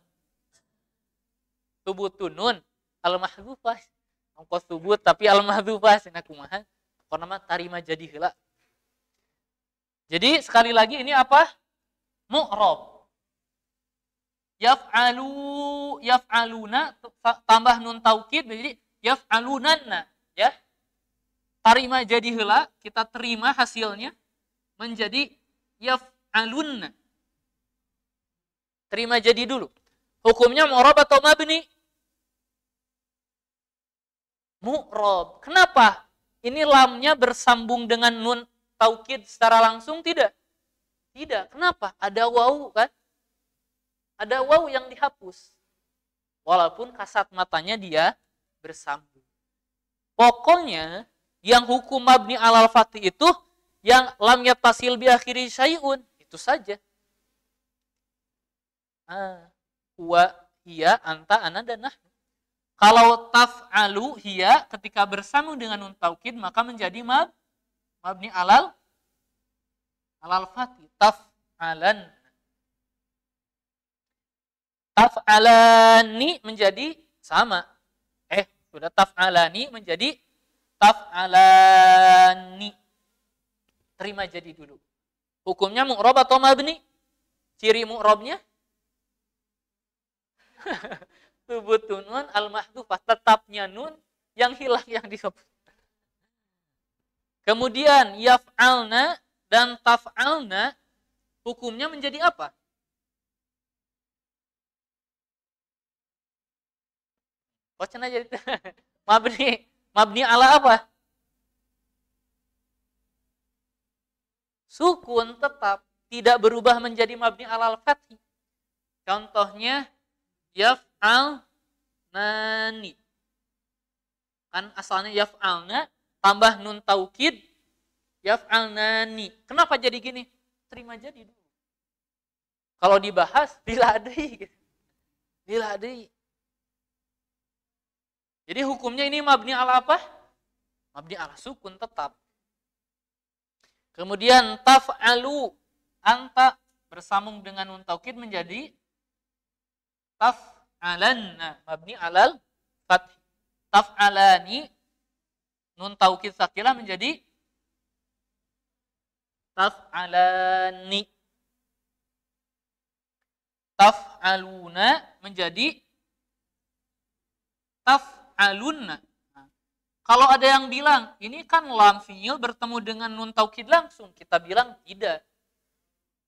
Subutun nun al-mahdhufah. Ongkos subut tapi al-mahdhufah cenah kumaha? Pokona mah tarima jadi heula. Jadi sekali lagi ini apa? Mu'rab. Yaf'aluna tambah nun taukid menjadi yaf'alunanna, ya. Tarima jadi heula, kita terima hasilnya menjadi yaf'alunna. Terima jadi dulu. Hukumnya mu'rab atau mabni? Mu'rab. Kenapa? Ini lamnya bersambung dengan nun taukid secara langsung tidak? Tidak. Kenapa? Ada wawu kan? Ada wawu yang dihapus. Walaupun kasat matanya dia bersambung. Pokoknya yang hukum mabni alal fathi itu yang lam yattasil bi akhiri syai'un. Itu saja. Huwa, hiya, anta, ana, dan nahnu. Kalau taf'alu hiya ketika bersambung dengan nun taukid maka menjadi mabni alal fathi. Taf'alani menjadi sama. Sudah taf'alani menjadi taf'alani. Terima jadi dulu. Hukumnya mu'rab atau mabni? Ciri mu'rabnya subutun nun al-mahdhufah, tetapnya nun yang hilang yang dihapus. Kemudian yaf'alna dan taf'alna hukumnya menjadi apa? Wacana jadi mabni ala apa? Sukun tetap tidak berubah menjadi mabni alal fathi. Contohnya yaf'alnani. Kan asalnya yaf'alna tambah nun taukid yaf'alnani. Kenapa jadi gini? Terima jadi dulu. Kalau dibahas diladai. Diladai. Jadi hukumnya ini mabni ala apa? Mabni ala sukun tetap. Kemudian taf'alu, anta bersambung dengan nun taukid menjadi taf'alanna, mabni alal fath. Taf'alani, nun taukid sakilah menjadi taf'alani. Taf'aluna menjadi taf'alunna. Kalau ada yang bilang, ini kan lam fi'il bertemu dengan nun taukid langsung. Kita bilang tidak.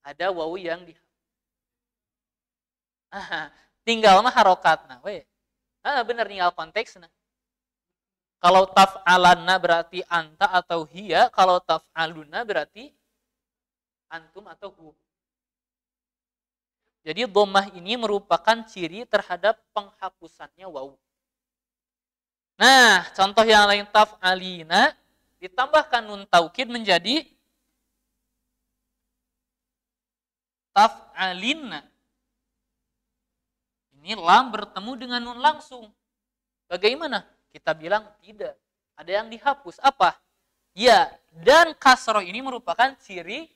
Ada wawu yang di tinggal mah harokatna we. Bener tinggal konteksnya. Kalau taf'alanna berarti anta atau hiya, kalau taf'aluna berarti antum atau hu. Jadi dhammah ini merupakan ciri terhadap penghapusannya wawu. Nah, contoh yang lain taf'alina ditambahkan nun taukid menjadi taf'alinna. Ini lam bertemu dengan nun langsung. Bagaimana? Kita bilang tidak. Ada yang dihapus. Apa? Ya, dan kasroh ini merupakan ciri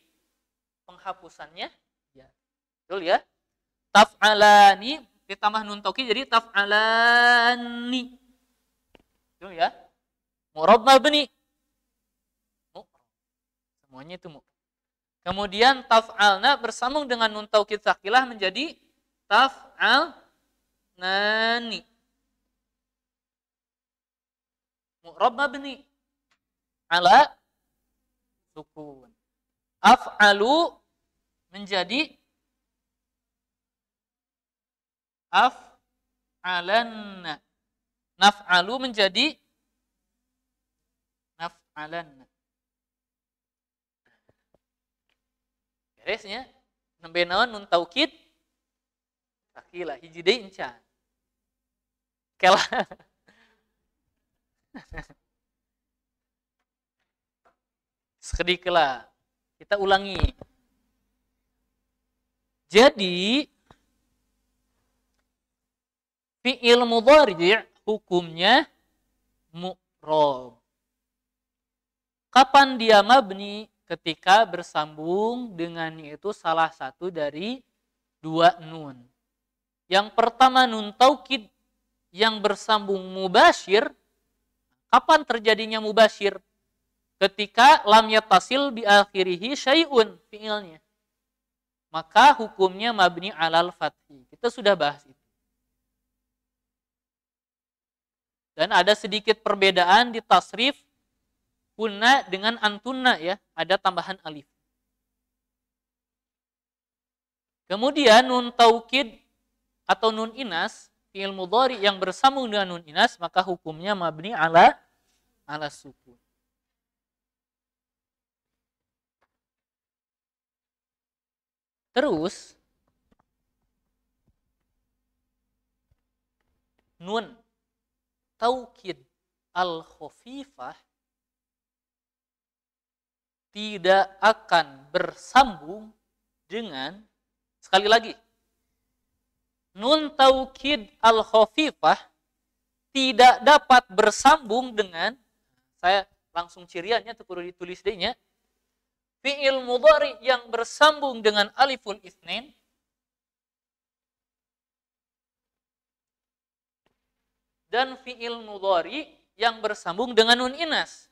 penghapusannya. Ya. Betul ya? Taf'alani ditambah nun taukid jadi taf'alani. Betul ya? Mu'rab mabni. Semuanya itu mu'rab. Kemudian taf'alna bersambung dengan nun taukid sakilah menjadi taf'alnani. Mu'rab mabni ala sukun. Af'alu menjadi af'alanna. Naf'alu menjadi naf'alanna. Beresnya nembe naon nun taukid sakilah hiji deui encan. Kela sedikitlah kita ulangi. Jadi fi'il mudhari' hukumnya mu'rab. Kapan dia mabni? Ketika bersambung dengan itu salah satu dari dua nun. Yang pertama nun taukid yang bersambung mubasyir. Kapan terjadinya mubasyir? Ketika lam yattasil bi akhirihi syai'un fi'ilnya. Maka hukumnya mabni alal fathi. Kita sudah bahas itu. Dan ada sedikit perbedaan di tasrif kunna dengan antunna ya, ada tambahan alif. Kemudian nun taukid atau nun inas fi'il mudhari yang bersambung dengan nun inas maka hukumnya mabni ala sukun. Terus nun taukid al-khafifah tidak akan bersambung dengan, sekali lagi, nun taukid al-khafifah tidak dapat bersambung dengan, saya langsung ciriannya tuh kudu ditulis dehnya, fi'il mudhari yang bersambung dengan aliful itsnain dan fi'il mudhari yang bersambung dengan nun inas.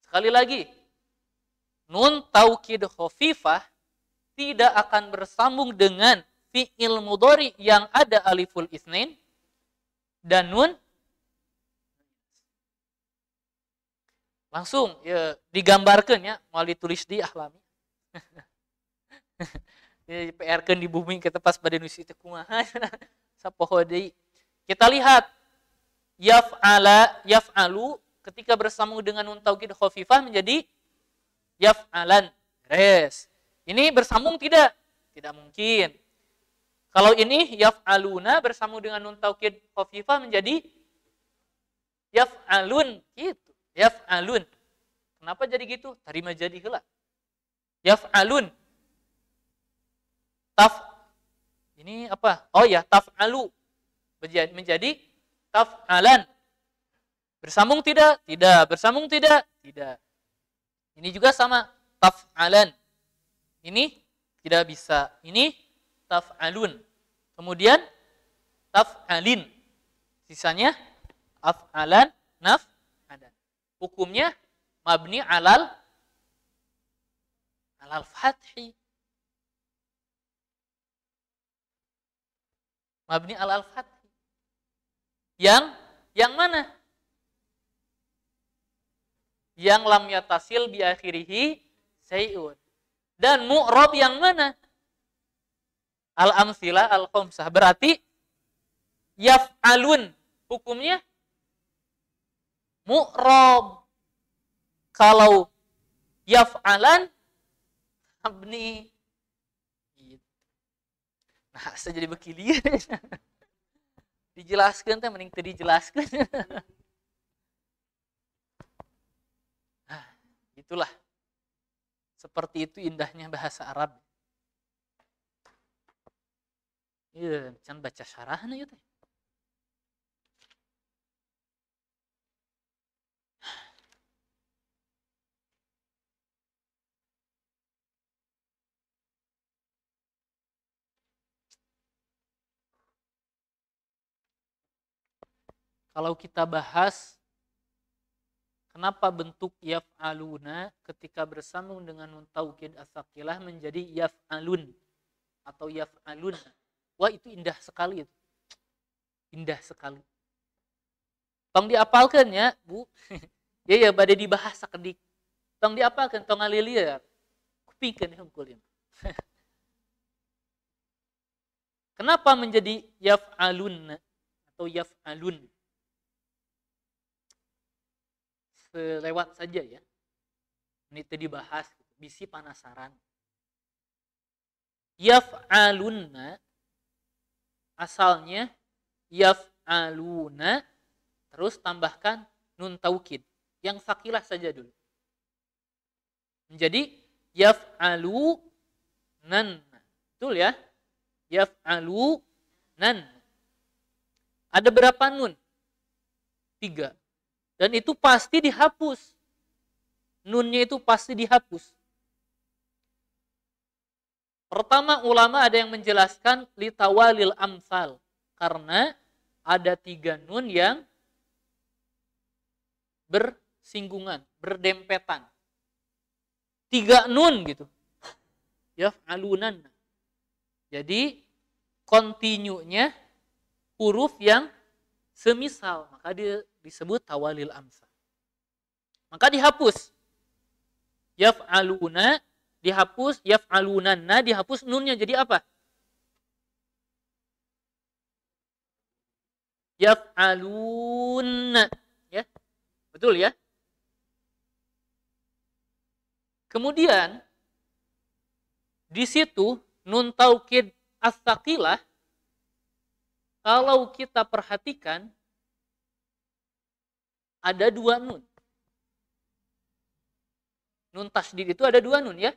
Sekali lagi, nun taukid khafifah tidak akan bersambung dengan fi'il mudhari yang ada aliful itsnain dan nun. Langsung ya, digambarkan ya, mau ditulis di ahlami. PR-keun di bumi kita pas pada nulis itu kumaha sapoho deui. Kita lihat yaf'alu ketika bersambung dengan nun taukid khafifah menjadi yaf'alan. Res. Ini bersambung tidak? Tidak mungkin. Kalau ini yaf'aluna bersambung dengan nun taukid khafifah menjadi yaf'alun gitu. Yaf'alun. Kenapa jadi gitu? Tarima jadi heula. Yaf'alun. Ini apa? Oh ya, taf'alu menjadi taf'alan. Bersambung tidak? Tidak. Bersambung tidak? Tidak. Ini juga sama, taf'alan. Ini tidak bisa. Ini taf'alun. Kemudian taf'alin. Sisanya af'alan, naf'alan. Hukumnya mabni alal fathi. Mabni alal fathi. Yang mana? Yang lam yatasil bi akhirihi sayun. Dan mu'rab yang mana? Al-amtsilah al-khamsah. Berarti yaf'alun hukumnya mu'rab. Kalau yaf'alan mabni. Nah, saya jadi begini. Dijelaskan teh mending teu dijelaskan. Nah, itulah. Seperti itu indahnya bahasa Arab. Iya, can baca syarahna ieu teh. Kalau kita bahas kenapa bentuk yaf'aluna ketika bersambung dengan nun taukid as-saqilah menjadi yaf'alun atau yaf'alun. Wah, itu indah sekali itu. Indah sekali. Tong diapalkeun ya, Bu. Ya bade dibahas sakedik. Tong diapalkeun, tong ngalilieur. Kupikeun hungkulin. Kenapa menjadi yaf'alun atau yaf'alun? Lewat saja ya. Ini tadi dibahas, bisi penasaran. Yaf'alunna asalnya yaf'aluna terus tambahkan nun taukid yang sakilah saja dulu. Menjadi yaf'alunan. Betul ya? Yaf'alunan. Ada berapa nun? 3. Dan itu pasti dihapus. Nunnya itu pasti dihapus. Pertama, ulama ada yang menjelaskan litawalil amsal. Karena ada 3 nun yang bersinggungan, berdempetan. 3 nun gitu. Yaf'alunan. Jadi, kontinunya huruf yang semisal. Maka dia disebut tawalil amsal. Maka dihapus. Yaf'aluna dihapus, yaf'alunanna dihapus, nunnya jadi apa? Yaf'alunna. Ya. Betul ya? Kemudian di situ nun taukid as-saqilah kalau kita perhatikan ada 2 nun. Nun tasydid itu ada 2 nun ya.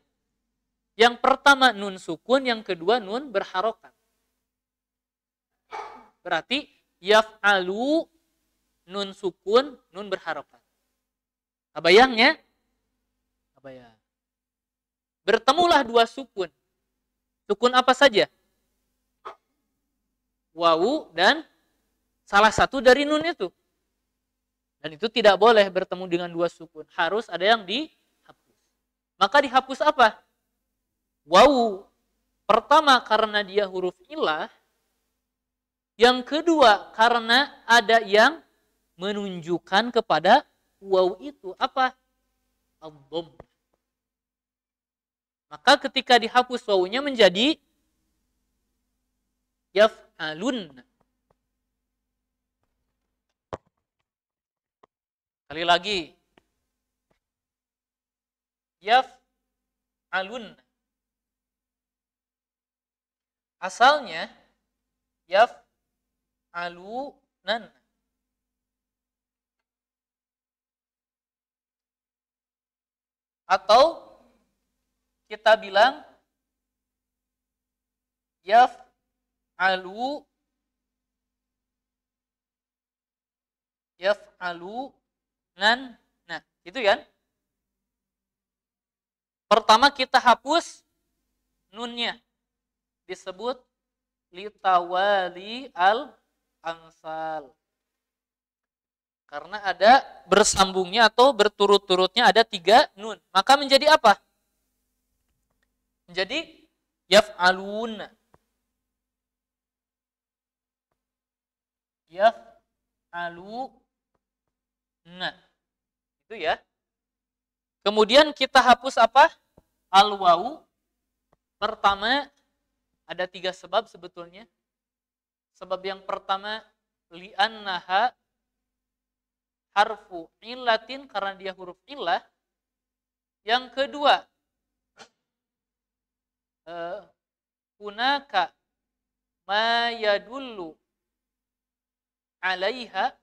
Yang pertama nun sukun, yang kedua nun berharokat. Berarti yaf'alu nun sukun, nun berharokat. Abayangnya? Abayang. Bertemulah 2 sukun. Sukun apa saja? Wawu dan salah satu dari nun itu. Dan itu tidak boleh bertemu dengan 2 sukun. Harus ada yang dihapus. Maka dihapus apa? Wawu. Pertama karena dia huruf ilah. Yang kedua karena ada yang menunjukkan kepada wawu itu. Apa? Ad-dhamm. Maka ketika dihapus wawunya menjadi yaf'alun. Kali lagi. Yaf'alun. Asalnya yaf'alunan. Atau kita bilang yaf'alunan. Nah, itu kan? Pertama kita hapus nunnya. Disebut litawali al-amsal. Karena ada bersambungnya atau berturut-turutnya ada 3 nun. Maka menjadi apa? Menjadi yaf'alun. Yaf'alun. Itu ya. Kemudian kita hapus apa? Al-wawu. Pertama, ada 3 sebab sebetulnya. Sebab yang pertama, li'annaha harfu illatin, karena dia huruf illah. Yang kedua, hunaka ma yadullu alaiha,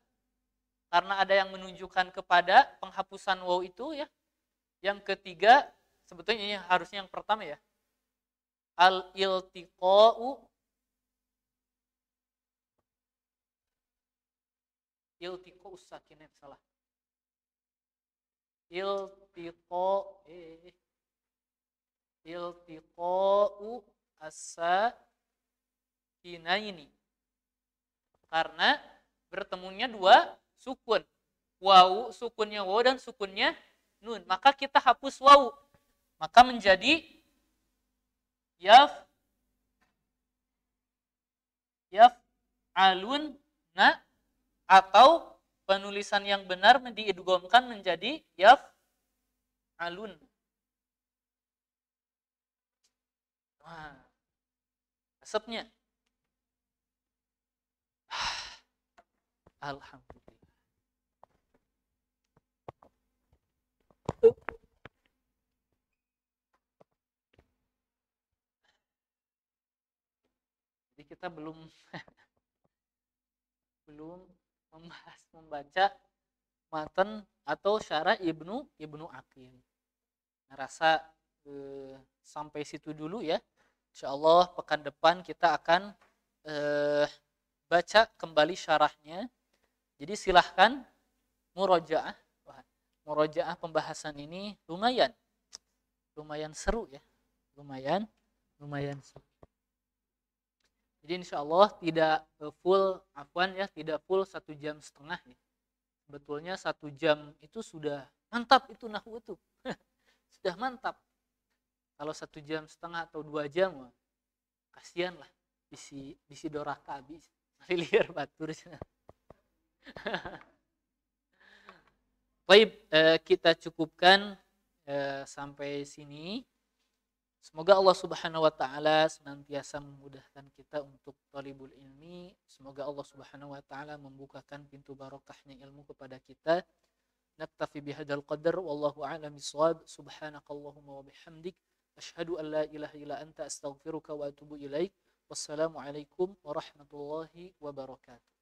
karena ada yang menunjukkan kepada penghapusan waw itu ya. Yang ketiga, sebetulnya ini harusnya yang pertama ya. Al-iltiqa'u, iltiqa'us sakinah, salah. Iltiqa'u as-sakinaini. Karena bertemunya 2 sukun. Wawu, sukunnya waw dan sukunnya nun. Maka kita hapus wawu. Maka menjadi yaf'alun na, atau penulisan yang benar diidghamkan menjadi yaf'alun. Wah, asapnya. Alhamdulillah. Jadi kita belum membaca matan atau syarah Ibnu Aqil. Nah, rasa sampai situ dulu ya. Insyaallah pekan depan kita akan baca kembali syarahnya. Jadi silahkan murojaah. Murojaah pembahasan ini lumayan seru ya. Lumayan seru. Jadi insyaallah tidak full, tidak full 1,5 jam ya. Sebetulnya 1 jam itu sudah mantap itu nahwu itu. Sudah mantap. Kalau 1,5 jam atau 2 jam, kasihan lah. Bisi doraka habis. Liar batur. Baik, kita cukupkan sampai sini. Semoga Allah Subhanahu wa taala senantiasa memudahkan kita untuk thalibul ilmi. Semoga Allah Subhanahu wa taala membukakan pintu barokahnya ilmu kepada kita. Naktafi bihadzal qadar wallahu a'lam bissawab. Subhanakallahumma wa bihamdik asyhadu an la ilaha illa anta astaghfiruka wa atubu ilaik. Wassalamualaikum warahmatullahi wabarakatuh.